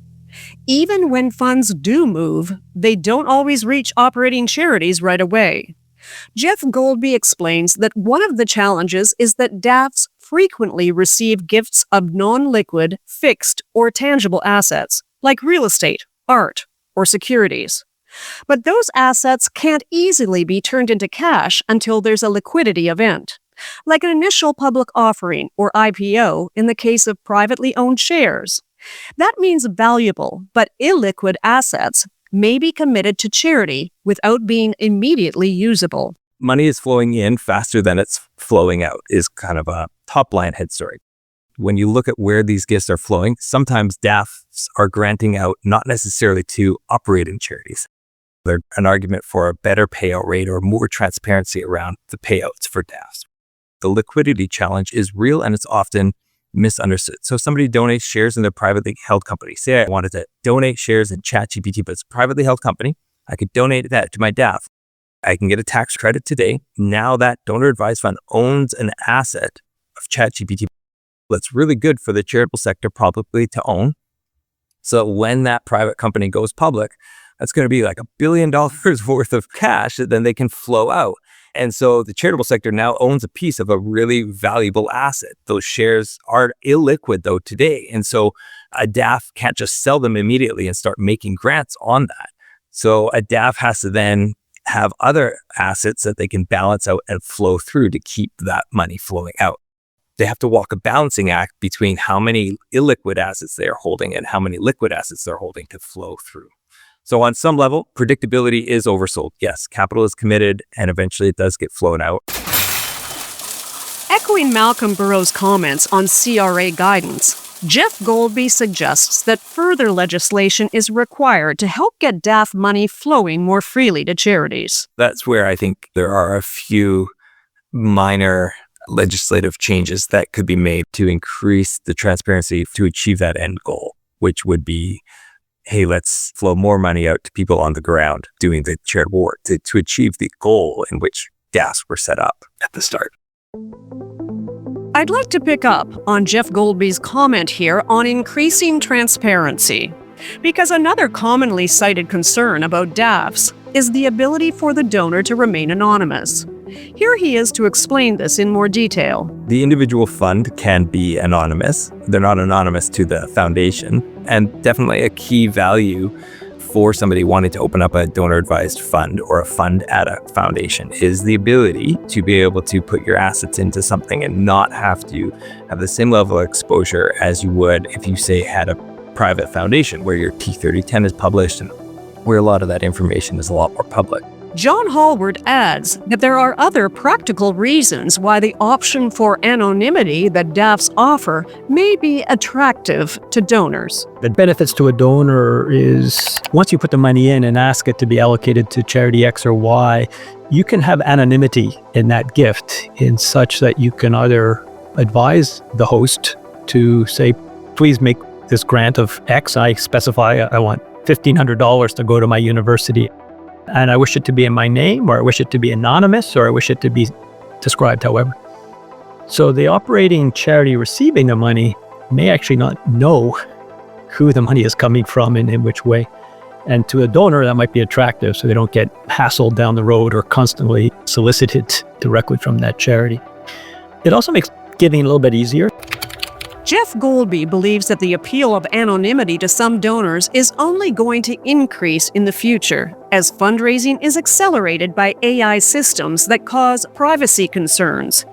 Even when funds do move, they don't always reach operating charities right away. Jeff Golby explains that one of the challenges is that DAFs frequently receive gifts of non-liquid, fixed, or tangible assets, like real estate, art, or securities. But those assets can't easily be turned into cash until there's a liquidity event, like an initial public offering or IPO in the case of privately owned shares. That means valuable but illiquid assets may be committed to charity without being immediately usable. Money is flowing in faster than it's flowing out is kind of a top-line head story. When you look at where these gifts are flowing, sometimes DAFs are granting out not necessarily to operating charities. There's an argument for a better payout rate or more transparency around the payouts for DAFs. The liquidity challenge is real and it's often misunderstood. So somebody donates shares in a privately held company. Say I wanted to donate shares in ChatGPT, but it's a privately held company. I could donate that to my DAF. I can get a tax credit today. Now that donor advised fund owns an asset of ChatGPT that's really good for the charitable sector probably to own. So when that private company goes public, that's going to be like $1 billion worth of cash that then they can flow out. And so the charitable sector now owns a piece of a really valuable asset. Those shares are illiquid though today. And so a DAF can't just sell them immediately and start making grants on that. So a DAF has to then have other assets that they can balance out and flow through to keep that money flowing out. They have to walk a balancing act between how many illiquid assets they are holding and how many liquid assets they're holding to flow through. So on some level, predictability is oversold. Yes, capital is committed and eventually it does get flown out. Echoing Malcolm Burrows' comments on CRA guidance, Jeff Golby suggests that further legislation is required to help get DAF money flowing more freely to charities. That's where I think there are a few minor legislative changes that could be made to increase the transparency to achieve that end goal, which would be, hey, let's flow more money out to people on the ground doing the charitable work to achieve the goal in which DAFs were set up at the start. I'd like to pick up on Jeff Golby's comment here on increasing transparency, because another commonly cited concern about DAFs is the ability for the donor to remain anonymous. Here he is to explain this in more detail. The individual fund can be anonymous. They're not anonymous to the foundation. And definitely a key value for somebody wanting to open up a donor-advised fund or a fund at a foundation is the ability to be able to put your assets into something and not have to have the same level of exposure as you would if you, say, had a private foundation where your T3010 is published and where a lot of that information is a lot more public. John Hallward adds that there are other practical reasons why the option for anonymity that DAFs offer may be attractive to donors. The benefits to a donor is once you put the money in and ask it to be allocated to charity X or Y, you can have anonymity in that gift in such that you can either advise the host to say, please make this grant of X. I specify I want $1,500 to go to my university. And I wish it to be in my name, or I wish it to be anonymous, or I wish it to be described however. So the operating charity receiving the money may actually not know who the money is coming from and in which way. And to a donor, that might be attractive, so they don't get hassled down the road or constantly solicited directly from that charity. It also makes giving a little bit easier. Jeff Golby believes that the appeal of anonymity to some donors is only going to increase in the future as fundraising is accelerated by AI systems that cause privacy concerns,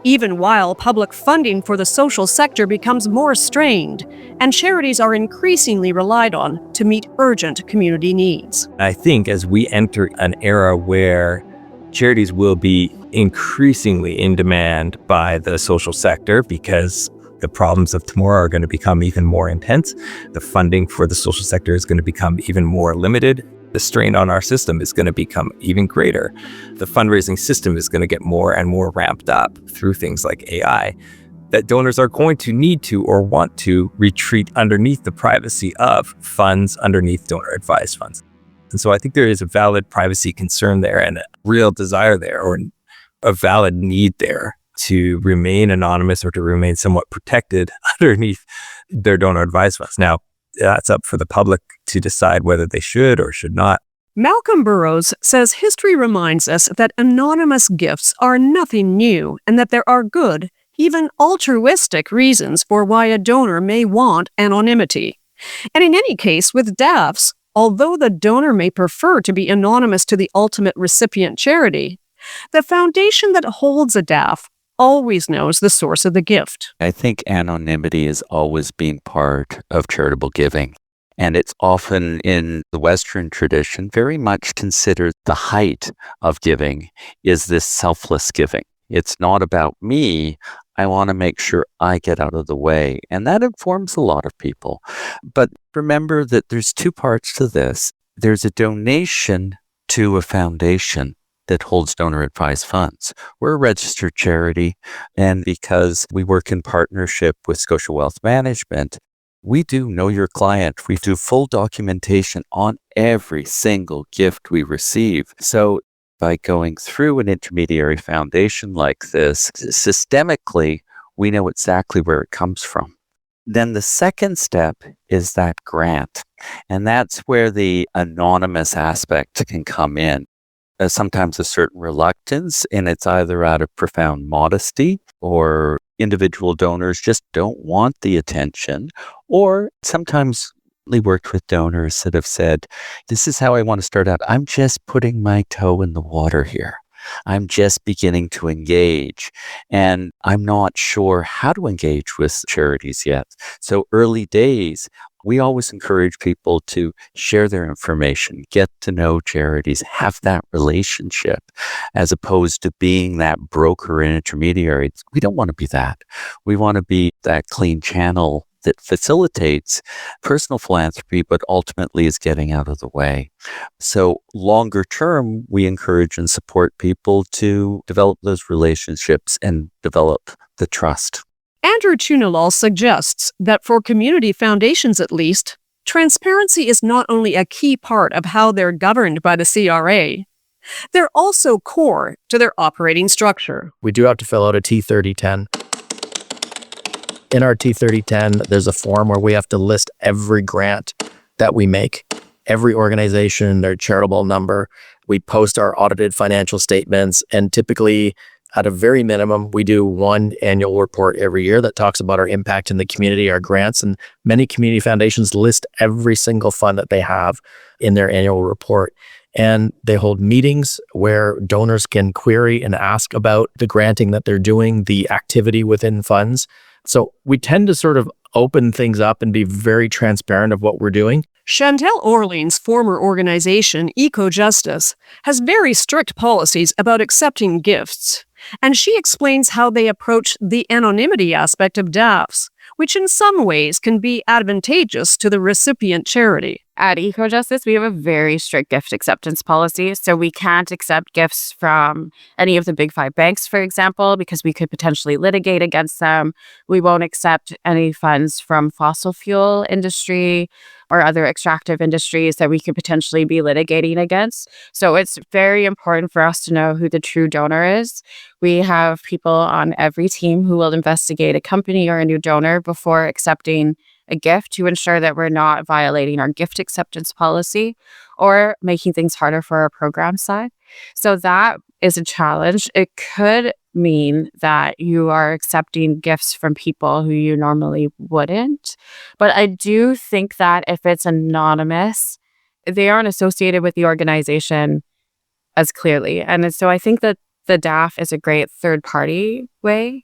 even while public funding for the social sector becomes more strained and charities are increasingly relied on to meet urgent community needs. I think as we enter an era where charities will be increasingly in demand by the social sector because the problems of tomorrow are going to become even more intense. The funding for the social sector is going to become even more limited. The strain on our system is going to become even greater. The fundraising system is going to get more and more ramped up through things like AI, that donors are going to need to or want to retreat underneath the privacy of funds underneath donor-advised funds. And so I think there is a valid privacy concern there and a real desire there, or a valid need there, to remain anonymous or to remain somewhat protected underneath their donor-advised funds. Now, that's up for the public to decide whether they should or should not. Malcolm Burrows says history reminds us that anonymous gifts are nothing new and that there are good, even altruistic reasons for why a donor may want anonymity. And in any case, with DAFs, although the donor may prefer to be anonymous to the ultimate recipient charity, the foundation that holds a DAF always knows the source of the gift. I think anonymity has always been part of charitable giving. And it's often in the Western tradition very much considered the height of giving is this selfless giving. It's not about me. I want to make sure I get out of the way. And that informs a lot of people. But remember that there's two parts to this. There's a donation to a foundation that holds donor-advised funds. We're a registered charity, and because we work in partnership with Scotia Wealth Management, we do know your client. We do full documentation on every single gift we receive. So by going through an intermediary foundation like this, systemically, we know exactly where it comes from. Then the second step is that grant, and that's where the anonymous aspect can come in. sometimes a certain reluctance, and it's either out of profound modesty or individual donors just don't want the attention, or sometimes we worked with donors that have said, this is how I want to start out. I'm just putting my toe in the water here. I'm just beginning to engage, and I'm not sure how to engage with charities yet. So early days, we always encourage people to share their information, get to know charities, have that relationship, as opposed to being that broker and intermediary. We don't want to be that. We want to be that clean channel that facilitates personal philanthropy, but ultimately is getting out of the way. So longer term, we encourage and support people to develop those relationships and develop the trust. Andrew Chunilall suggests that for community foundations at least, transparency is not only a key part of how they're governed by the CRA, they're also core to their operating structure. We do have to fill out a T3010. In our T3010, there's a form where we have to list every grant that we make, every organization, their charitable number. We post our audited financial statements, and typically, at a very minimum, we do one annual report every year that talks about our impact in the community, our grants, and many community foundations list every single fund that they have in their annual report. And they hold meetings where donors can query and ask about the granting that they're doing, the activity within funds. So we tend to sort of open things up and be very transparent of what we're doing. Chantelle Ohrling's former organization, Ecojustice, has very strict policies about accepting gifts, and she explains how they approach the anonymity aspect of DAFs, which in some ways can be advantageous to the recipient charity. At Ecojustice, we have a very strict gift acceptance policy, so we can't accept gifts from any of the big 5 banks, for example, because we could potentially litigate against them. We won't accept any funds from fossil fuel industry or other extractive industries that we could potentially be litigating against. So it's very important for us to know who the true donor is. We have people on every team who will investigate a company or a new donor before accepting a gift to ensure that we're not violating our gift acceptance policy or making things harder for our program side. So that is a challenge. It could mean that you are accepting gifts from people who you normally wouldn't. But I do think that if it's anonymous, they aren't associated with the organization as clearly. And so I think that the DAF is a great third-party way.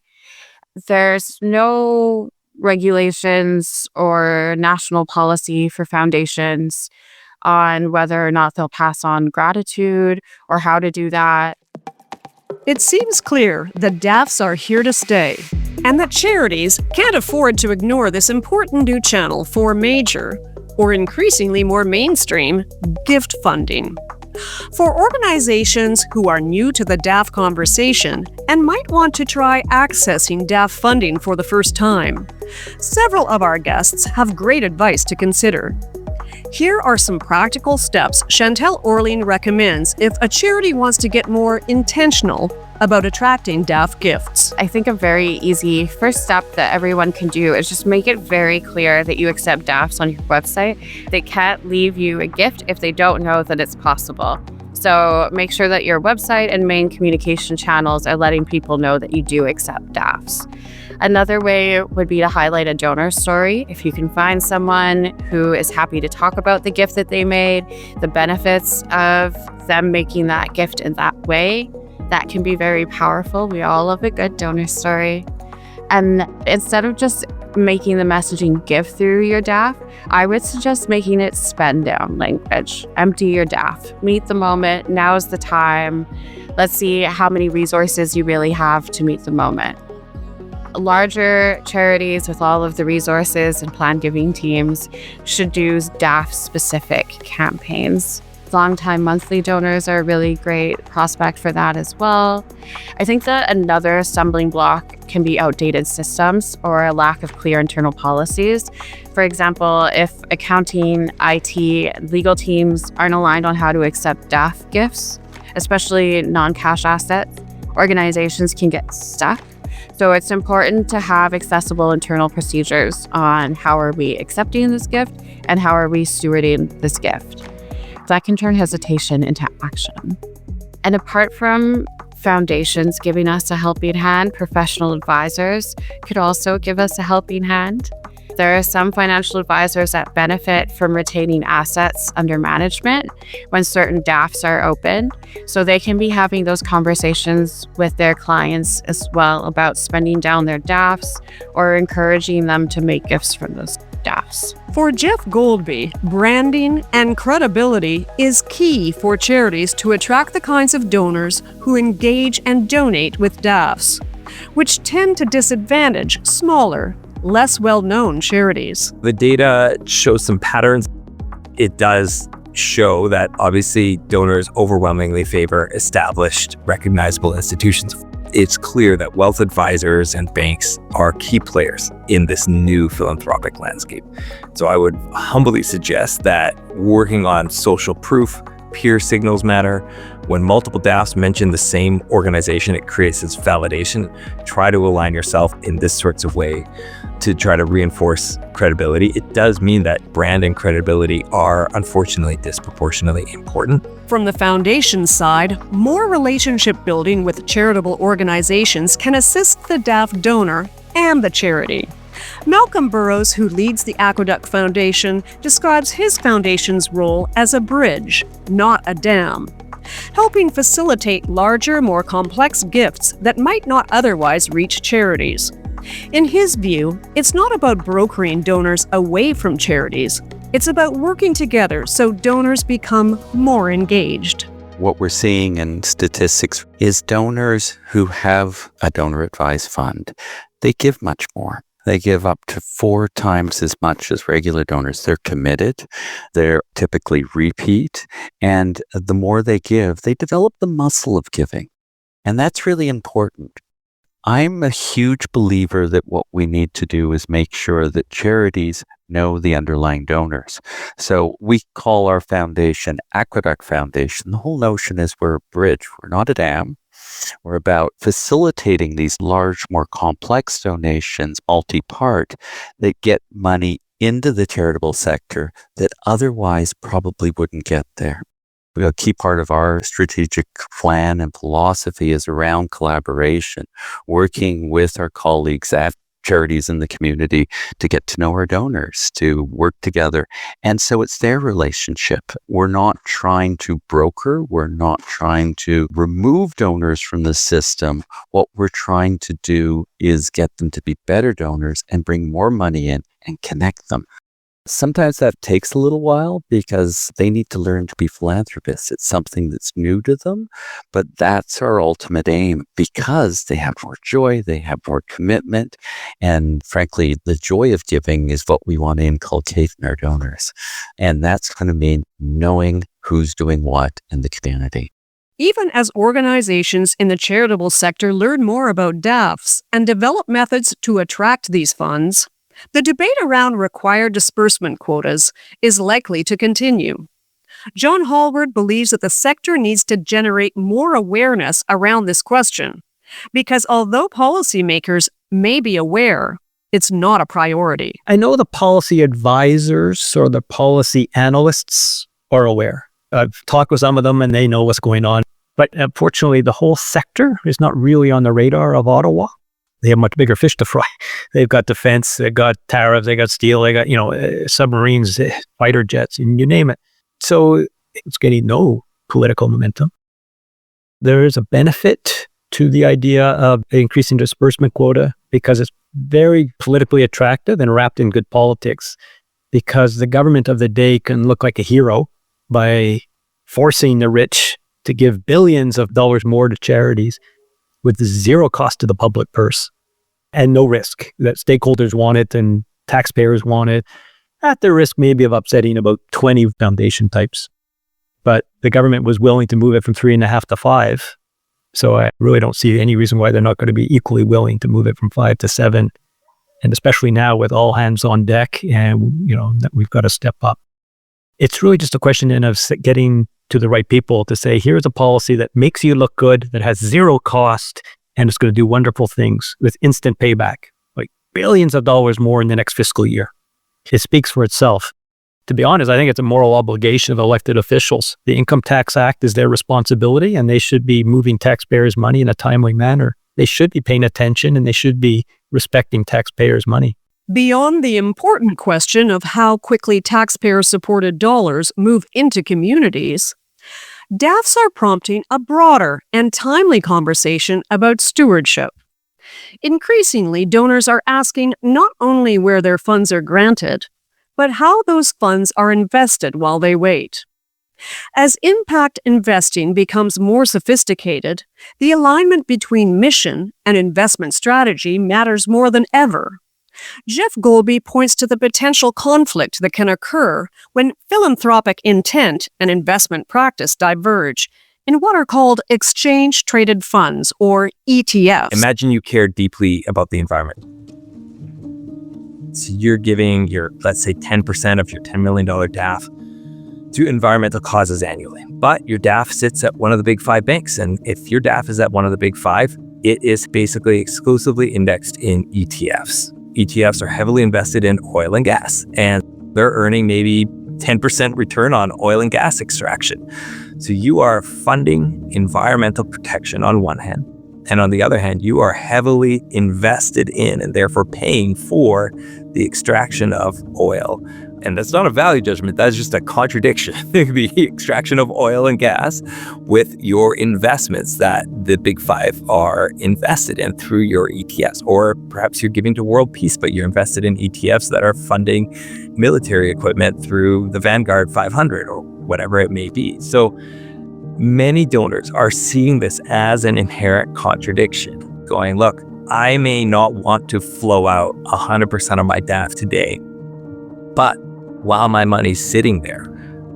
There's no regulations or national policy for foundations on whether or not they'll pass on gratitude or how to do that. It seems clear that DAFs are here to stay, and that charities can't afford to ignore this important new channel for major, or increasingly more mainstream, gift funding. For organizations who are new to the DAF conversation and might want to try accessing DAF funding for the first time, several of our guests have great advice to consider. Here are some practical steps Chantelle Ohrling recommends if a charity wants to get more intentional about attracting DAF gifts. I think a very easy first step that everyone can do is just make it very clear that you accept DAFs on your website. They can't leave you a gift if they don't know that it's possible. So make sure that your website and main communication channels are letting people know that you do accept DAFs. Another way would be to highlight a donor story. If you can find someone who is happy to talk about the gift that they made, the benefits of them making that gift in that way, that can be very powerful. We all love a good donor story. And instead of just making the messaging give through your DAF, I would suggest making it spend down language. Empty your DAF. Meet the moment. Now's the time. Let's see how many resources you really have to meet the moment. Larger charities with all of the resources and planned giving teams should do DAF-specific campaigns. Longtime monthly donors are a really great prospect for that as well. I think that another stumbling block can be outdated systems or a lack of clear internal policies. For example, if accounting, IT, legal teams aren't aligned on how to accept DAF gifts, especially non-cash assets, organizations can get stuck. So it's important to have accessible internal procedures on how are we accepting this gift and how are we stewarding this gift. That can turn hesitation into action. And apart from foundations giving us a helping hand, professional advisors could also give us a helping hand. There are some financial advisors that benefit from retaining assets under management when certain DAFs are open. So they can be having those conversations with their clients as well about spending down their DAFs or encouraging them to make gifts from those DAFs. For Jeff Golby, branding and credibility is key for charities to attract the kinds of donors who engage and donate with DAFs, which tend to disadvantage smaller, less well-known charities. The data shows some patterns. It does show that obviously donors overwhelmingly favor established, recognizable institutions. It's clear that wealth advisors and banks are key players in this new philanthropic landscape. So I would humbly suggest that working on social proof, peer signals matter. When multiple DAFs mention the same organization, it creates this validation. Try to align yourself in this sorts of way to try to reinforce credibility. It does mean that brand and credibility are unfortunately disproportionately important. From the foundation side, more relationship building with charitable organizations can assist the DAF donor and the charity. Malcolm Burrows, who leads the Aqueduct Foundation, describes his foundation's role as a bridge, not a dam, helping facilitate larger, more complex gifts that might not otherwise reach charities. In his view, it's not about brokering donors away from charities. It's about working together so donors become more engaged. What we're seeing in statistics is donors who have a donor advised fund, they give much more. They give up to 4 times as much as regular donors. They're committed. They're typically repeat. And the more they give, they develop the muscle of giving. And that's really important. I'm a huge believer that what we need to do is make sure that charities know the underlying donors. So we call our foundation Aqueduct Foundation. The whole notion is we're a bridge. We're not a dam. We're about facilitating these large, more complex donations, multi-part, that get money into the charitable sector that otherwise probably wouldn't get there. A key part of our strategic plan and philosophy is around collaboration, working with our colleagues at charities in the community to get to know our donors, to work together. And so it's their relationship. We're not trying to broker. We're not trying to remove donors from the system. What we're trying to do is get them to be better donors and bring more money in and connect them. Sometimes that takes a little while because they need to learn to be philanthropists. It's something that's new to them, but that's our ultimate aim because they have more joy, they have more commitment, and frankly, the joy of giving is what we want to inculcate in our donors. And that's going to mean knowing who's doing what in the community. Even as organizations in the charitable sector learn more about DAFs and develop methods to attract these funds, the debate around required disbursement quotas is likely to continue. John Hallward believes that the sector needs to generate more awareness around this question, because although policymakers may be aware, it's not a priority. I know the policy advisors or the policy analysts are aware. I've talked with some of them and they know what's going on. But unfortunately, the whole sector is not really on the radar of Ottawa. They have much bigger fish to fry. They've got defense, they've got tariffs, they got steel, they got, submarines, fighter jets, and you name it. So it's getting no political momentum. There is a benefit to the idea of increasing disbursement quota because it's very politically attractive and wrapped in good politics, because the government of the day can look like a hero by forcing the rich to give billions of dollars more to charities with zero cost to the public purse and no risk that stakeholders want it and taxpayers want it, at the risk maybe of upsetting about 20 foundation types. But the government was willing to move it from 3.5 to 5. So I really don't see any reason why they're not going to be equally willing to move it from 5 to 7. And especially now with all hands on deck and, that we've got to step up. It's really just a question then of getting to the right people to say, here's a policy that makes you look good, that has zero cost, and it's going to do wonderful things with instant payback, like billions of dollars more in the next fiscal year. It speaks for itself. To be honest, I think it's a moral obligation of elected officials. The Income Tax Act is their responsibility, and they should be moving taxpayers' money in a timely manner. They should be paying attention, and they should be respecting taxpayers' money. Beyond the important question of how quickly taxpayer-supported dollars move into communities, DAFs are prompting a broader and timely conversation about stewardship. Increasingly, donors are asking not only where their funds are granted, but how those funds are invested while they wait. As impact investing becomes more sophisticated, the alignment between mission and investment strategy matters more than ever. Jeff Golby points to the potential conflict that can occur when philanthropic intent and investment practice diverge in what are called exchange-traded funds, or ETFs. Imagine you care deeply about the environment. So you're giving your, let's say, 10% of your $10 million DAF to environmental causes annually. But your DAF sits at one of the big 5 banks. And if your DAF is at one of the big 5, it is basically exclusively indexed in ETFs. ETFs are heavily invested in oil and gas, and they're earning maybe 10% return on oil and gas extraction. So you are funding environmental protection on one hand, and on the other hand, you are heavily invested in and therefore paying for the extraction of oil. And that's not a value judgment, that's just a contradiction. The extraction of oil and gas with your investments that the big 5 are invested in through your ETFs. Or perhaps you're giving to world peace, but you're invested in ETFs that are funding military equipment through the Vanguard 500 or whatever it may be. So many donors are seeing this as an inherent contradiction, going, look, I may not want to flow out 100% of my DAF today, but while my money's sitting there,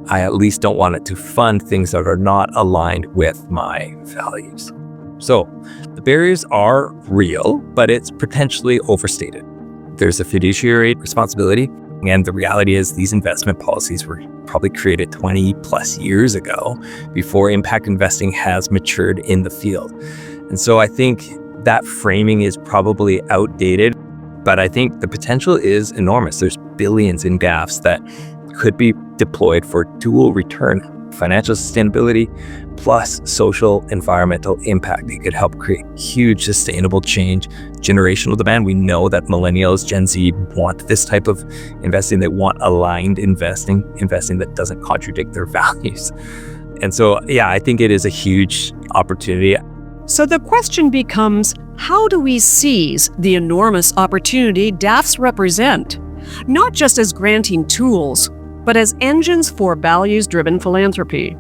I at least don't want it to fund things that are not aligned with my values. So the barriers are real, but it's potentially overstated. There's a fiduciary responsibility, and the reality is these investment policies were probably created 20 plus years ago before impact investing has matured in the field. And so I think that framing is probably outdated, but I think the potential is enormous. There's billions in DAFs that could be deployed for dual return, financial sustainability plus social environmental impact. It could help create huge sustainable change, generational demand. We know that millennials, Gen Z want this type of investing. They want aligned investing that doesn't contradict their values. And so, yeah, I think it is a huge opportunity. So the question becomes, how do we seize the enormous opportunity DAFs represent? Not just as granting tools, but as engines for values-driven philanthropy.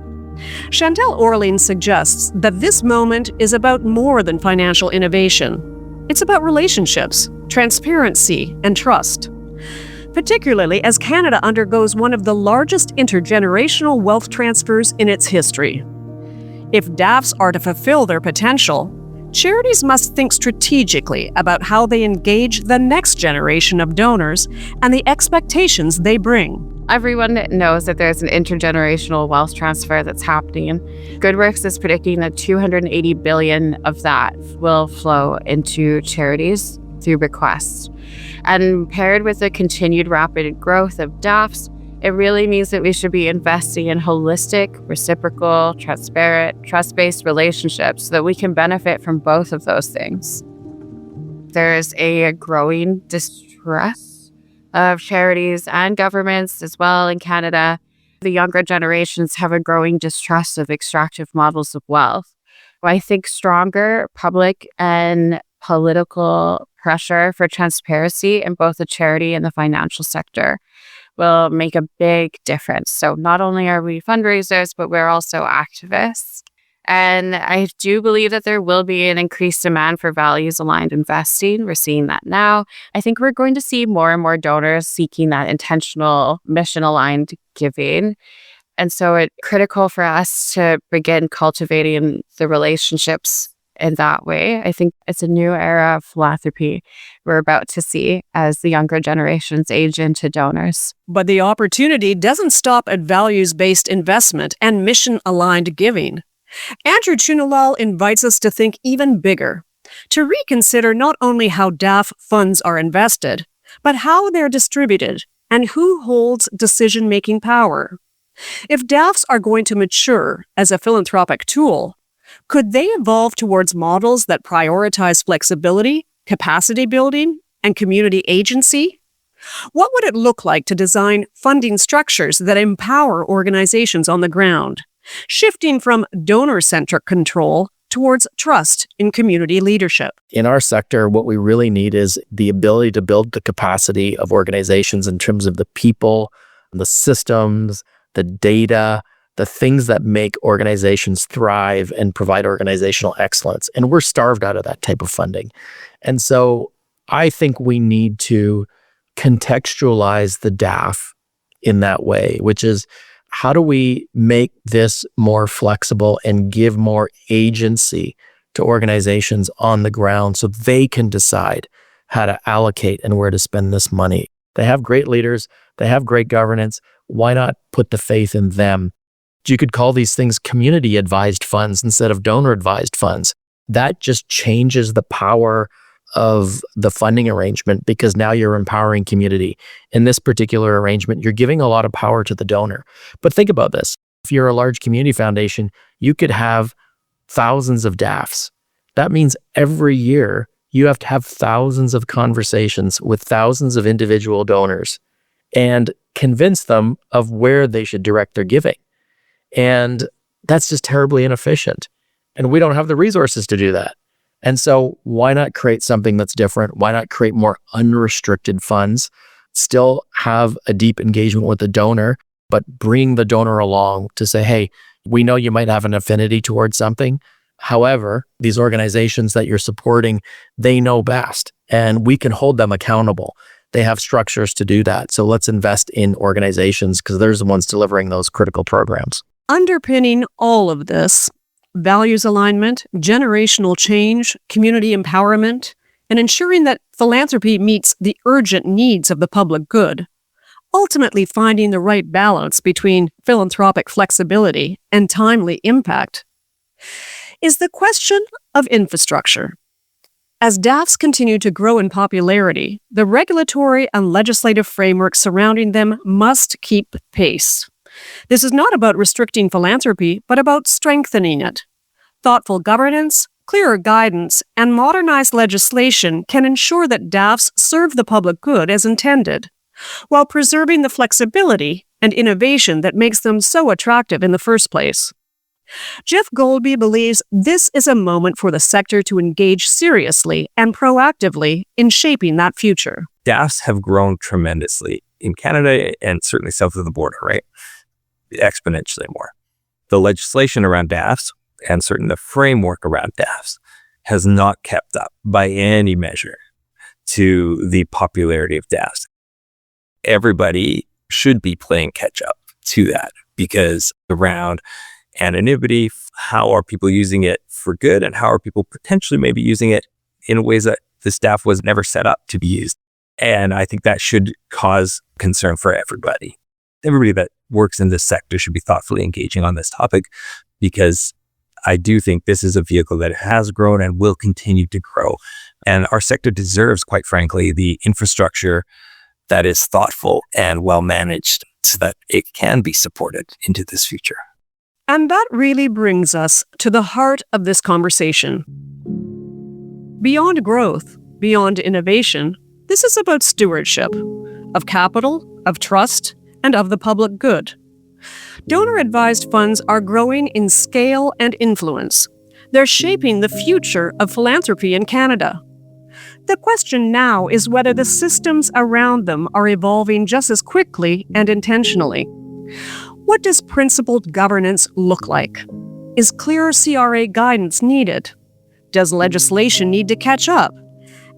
Chantelle Ohrling suggests that this moment is about more than financial innovation. It's about relationships, transparency, and trust. Particularly as Canada undergoes one of the largest intergenerational wealth transfers in its history. If DAFs are to fulfill their potential, charities must think strategically about how they engage the next generation of donors and the expectations they bring. Everyone knows that there's an intergenerational wealth transfer that's happening. GoodWorks is predicting that $280 billion of that will flow into charities through bequests. And paired with the continued rapid growth of DAFs, it really means that we should be investing in holistic, reciprocal, transparent, trust-based relationships so that we can benefit from both of those things. There's a growing distrust of charities and governments as well in Canada. The younger generations have a growing distrust of extractive models of wealth. I think stronger public and political pressure for transparency in both the charity and the financial sector will make a big difference. So not only are we fundraisers, but we're also activists. And I do believe that there will be an increased demand for values-aligned investing. We're seeing that now. I think we're going to see more and more donors seeking that intentional, mission-aligned giving. And so it's critical for us to begin cultivating the relationships in that way. I think it's a new era of philanthropy we're about to see as the younger generations age into donors. But the opportunity doesn't stop at values-based investment and mission-aligned giving. Andrew Chunilall invites us to think even bigger, to reconsider not only how DAF funds are invested, but how they're distributed And who holds decision-making power? If DAFs are going to mature as a philanthropic tool, could they evolve towards models that prioritize flexibility, capacity building, and community agency? What would it look like to design funding structures that empower organizations on the ground, shifting from donor-centric control towards trust in community leadership? In our sector, what we really need is the ability to build the capacity of organizations in terms of the people, the systems, the data, the things that make organizations thrive and provide organizational excellence. And we're starved out of that type of funding. And so I think we need to contextualize the DAF in that way, which is, how do we make this more flexible and give more agency to organizations on the ground so they can decide how to allocate and where to spend this money? They have great leaders. They have great governance. Why not put the faith in them? You could call these things community-advised funds instead of donor-advised funds. That just changes the power of the funding arrangement, because now you're empowering community. In this particular arrangement, you're giving a lot of power to the donor. But think about this. If you're a large community foundation, you could have thousands of DAFs. That means every year you have to have thousands of conversations with thousands of individual donors and convince them of where they should direct their giving. And that's just terribly inefficient. And we don't have the resources to do that. And so why not create something that's different? Why not create more unrestricted funds, still have a deep engagement with the donor, but bring the donor along to say, hey, we know you might have an affinity towards something. However, these organizations that you're supporting, they know best, and we can hold them accountable. They have structures to do that. So let's invest in organizations because they're the ones delivering those critical programs. Underpinning all of this, values alignment, generational change, community empowerment, and ensuring that philanthropy meets the urgent needs of the public good, ultimately finding the right balance between philanthropic flexibility and timely impact, is the question of infrastructure. As DAFs continue to grow in popularity, the regulatory and legislative framework surrounding them must keep pace. This is not about restricting philanthropy, but about strengthening it. Thoughtful governance, clearer guidance, and modernized legislation can ensure that DAFs serve the public good as intended, while preserving the flexibility and innovation that makes them so attractive in the first place. Jeff Golby believes this is a moment for the sector to engage seriously and proactively in shaping that future. DAFs have grown tremendously in Canada and certainly south of the border, right? Exponentially more. The legislation around DAFs and certainly the framework around DAFs has not kept up by any measure to the popularity of DAFs. Everybody should be playing catch up to that, because around anonymity, how are people using it for good, and how are people potentially maybe using it in ways that the staff was never set up to be used. And I think that should cause concern for everybody. Everybody that works in this sector should be thoughtfully engaging on this topic, because I do think this is a vehicle that has grown and will continue to grow. And our sector deserves, quite frankly, the infrastructure that is thoughtful and well managed so that it can be supported into this future. And that really brings us to the heart of this conversation. Beyond growth, beyond innovation, this is about stewardship of capital, of trust, and of the public good. Donor-advised funds are growing in scale and influence. They're shaping the future of philanthropy in Canada. The question now is whether the systems around them are evolving just as quickly and intentionally. What does principled governance look like? Is clearer CRA guidance needed? Does legislation need to catch up?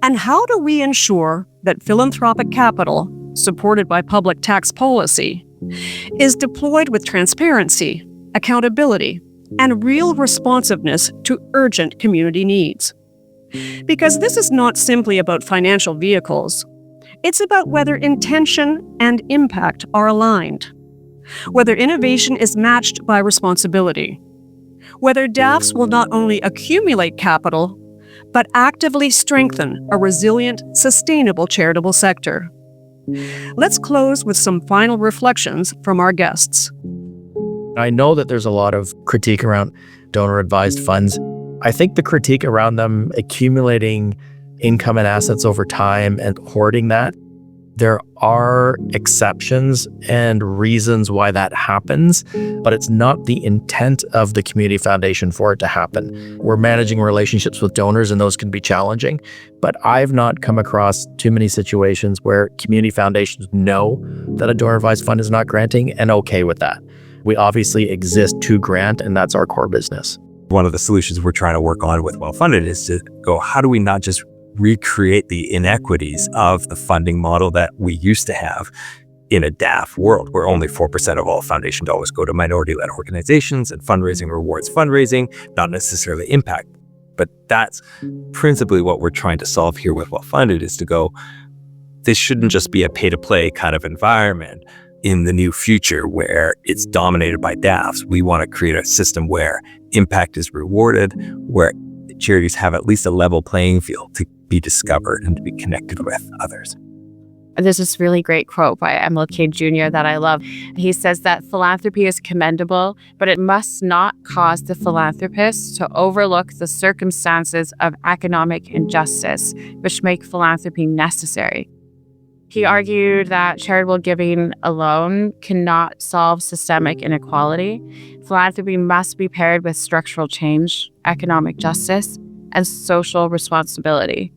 And how do we ensure that philanthropic capital, supported by public tax policy, is deployed with transparency, accountability, and real responsiveness to urgent community needs? Because this is not simply about financial vehicles. It's about whether intention and impact are aligned, whether innovation is matched by responsibility, whether DAFs will not only accumulate capital, but actively strengthen a resilient, sustainable charitable sector. Let's close with some final reflections from our guests. I know that there's a lot of critique around donor-advised funds. I think the critique around them accumulating income and assets over time and hoarding that, there are exceptions and reasons why that happens, but it's not the intent of the community foundation for it to happen. We're managing relationships with donors, and those can be challenging, but I've not come across too many situations where community foundations know that a donor-advised fund is not granting and okay with that. We obviously exist to grant, and that's our core business. One of the solutions we're trying to work on with WellFunded is to go, how do we not just recreate the inequities of the funding model that we used to have in a DAF world, where only 4% of all foundation dollars go to minority-led organizations and fundraising rewards fundraising, not necessarily impact. But that's principally what we're trying to solve here with WellFunded, is to go, this shouldn't just be a pay-to-play kind of environment in the new future where it's dominated by DAFs. We want to create a system where impact is rewarded, where charities have at least a level playing field to be discovered and to be connected with others. There's this really great quote by MLK Jr. that I love. He says that philanthropy is commendable, but it must not cause the philanthropist to overlook the circumstances of economic injustice, which make philanthropy necessary. He argued that charitable giving alone cannot solve systemic inequality. Philanthropy must be paired with structural change, economic justice, and social responsibility.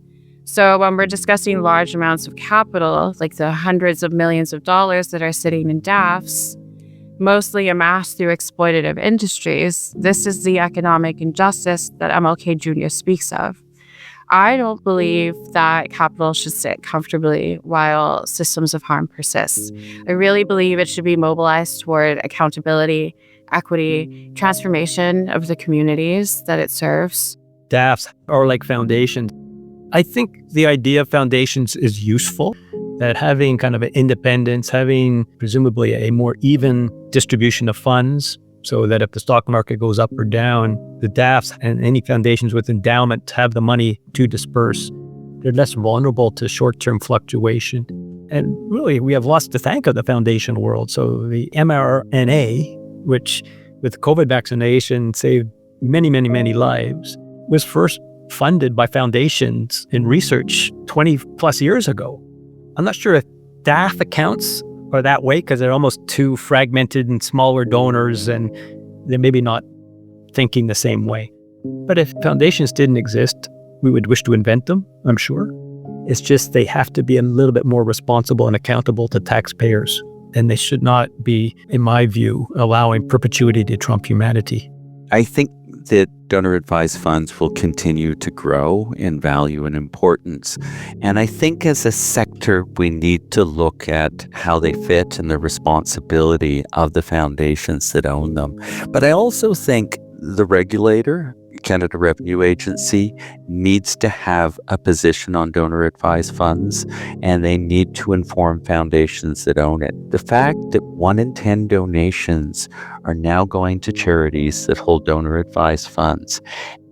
So when we're discussing large amounts of capital, like the hundreds of millions of dollars that are sitting in DAFs, mostly amassed through exploitative industries, this is the economic injustice that MLK Jr. speaks of. I don't believe that capital should sit comfortably while systems of harm persist. I really believe it should be mobilized toward accountability, equity, transformation of the communities that it serves. DAFs are like foundations. I think the idea of foundations is useful, that having kind of an independence, having presumably a more even distribution of funds, so that if the stock market goes up or down, the DAFs and any foundations with endowment have the money to disperse. They're less vulnerable to short-term fluctuation. And really, we have lots to thank of the foundation world. So the mRNA, which with COVID vaccination saved many, many, many lives, was first funded by foundations in research 20 plus years ago. I'm not sure if DAF accounts are that way because they're almost too fragmented and smaller donors, and they're maybe not thinking the same way. But if foundations didn't exist, we would wish to invent them, I'm sure. It's just they have to be a little bit more responsible and accountable to taxpayers. And they should not be, in my view, allowing perpetuity to trump humanity. I think that donor-advised funds will continue to grow in value and importance. And I think as a sector, we need to look at how they fit and the responsibility of the foundations that own them. But I also think the regulator, Canada Revenue Agency, needs to have a position on donor-advised funds, and they need to inform foundations that own it. The fact that 1 in 10 donations are now going to charities that hold donor-advised funds,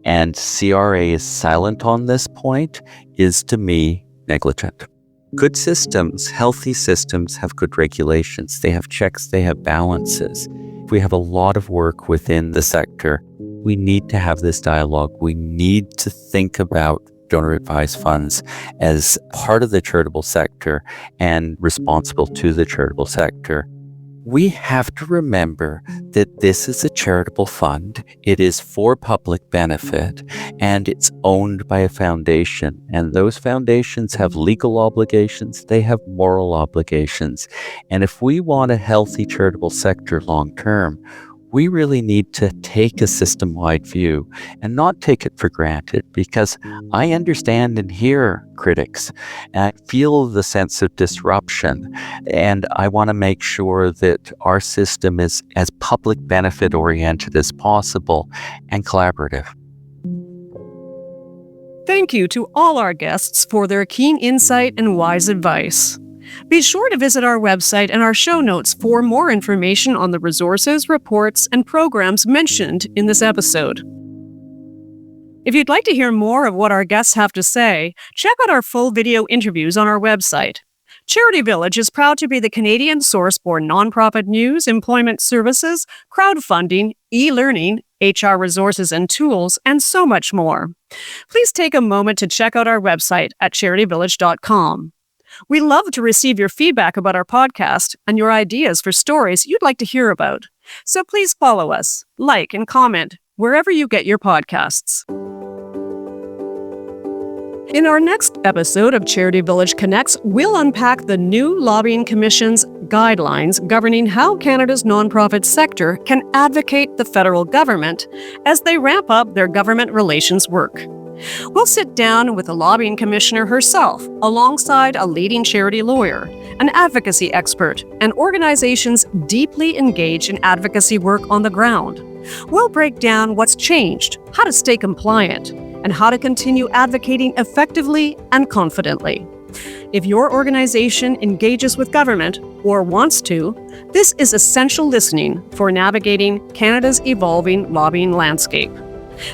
and CRA is silent on this point, is to me negligent. Good systems, healthy systems, have good regulations. They have checks, they have balances. We have a lot of work within the sector. We need to have this dialogue. We need to think about donor-advised funds as part of the charitable sector and responsible to the charitable sector. We have to remember that this is a charitable fund. It is for public benefit, and it's owned by a foundation. And those foundations have legal obligations. They have moral obligations. And if we want a healthy charitable sector long term, we really need to take a system-wide view and not take it for granted, because I understand and hear critics and I feel the sense of disruption, and I want to make sure that our system is as public benefit oriented as possible and collaborative. Thank you to all our guests for their keen insight and wise advice. Be sure to visit our website and our show notes for more information on the resources, reports, and programs mentioned in this episode. If you'd like to hear more of what our guests have to say, check out our full video interviews on our website. Charity Village is proud to be the Canadian source for nonprofit news, employment services, crowdfunding, e-learning, HR resources and tools, and so much more. Please take a moment to check out our website at CharityVillage.com. We love to receive your feedback about our podcast and your ideas for stories you'd like to hear about. So please follow us, like, and comment wherever you get your podcasts. In our next episode of Charity Village Connects, we'll unpack the new Lobbying Commission's guidelines governing how Canada's nonprofit sector can advocate the federal government as they ramp up their government relations work. We'll sit down with the Lobbying Commissioner herself, alongside a leading charity lawyer, an advocacy expert, and organizations deeply engaged in advocacy work on the ground. We'll break down what's changed, how to stay compliant, and how to continue advocating effectively and confidently. If your organization engages with government or wants to, this is essential listening for navigating Canada's evolving lobbying landscape.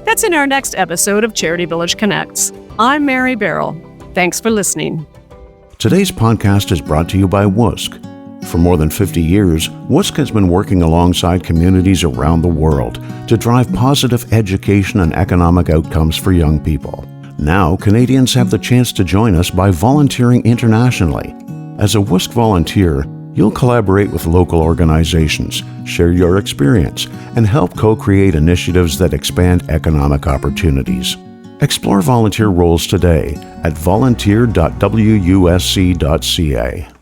That's in our next episode of Charity Village Connects. I'm Mary Barroll. Thanks for listening. Today's podcast is brought to you by WUSC. For more than 50 years, WUSC has been working alongside communities around the world to drive positive education and economic outcomes for young people. Now, Canadians have the chance to join us by volunteering internationally. As a WUSC volunteer, you'll collaborate with local organizations, share your experience, and help co-create initiatives that expand economic opportunities. Explore volunteer roles today at volunteer.wusc.ca.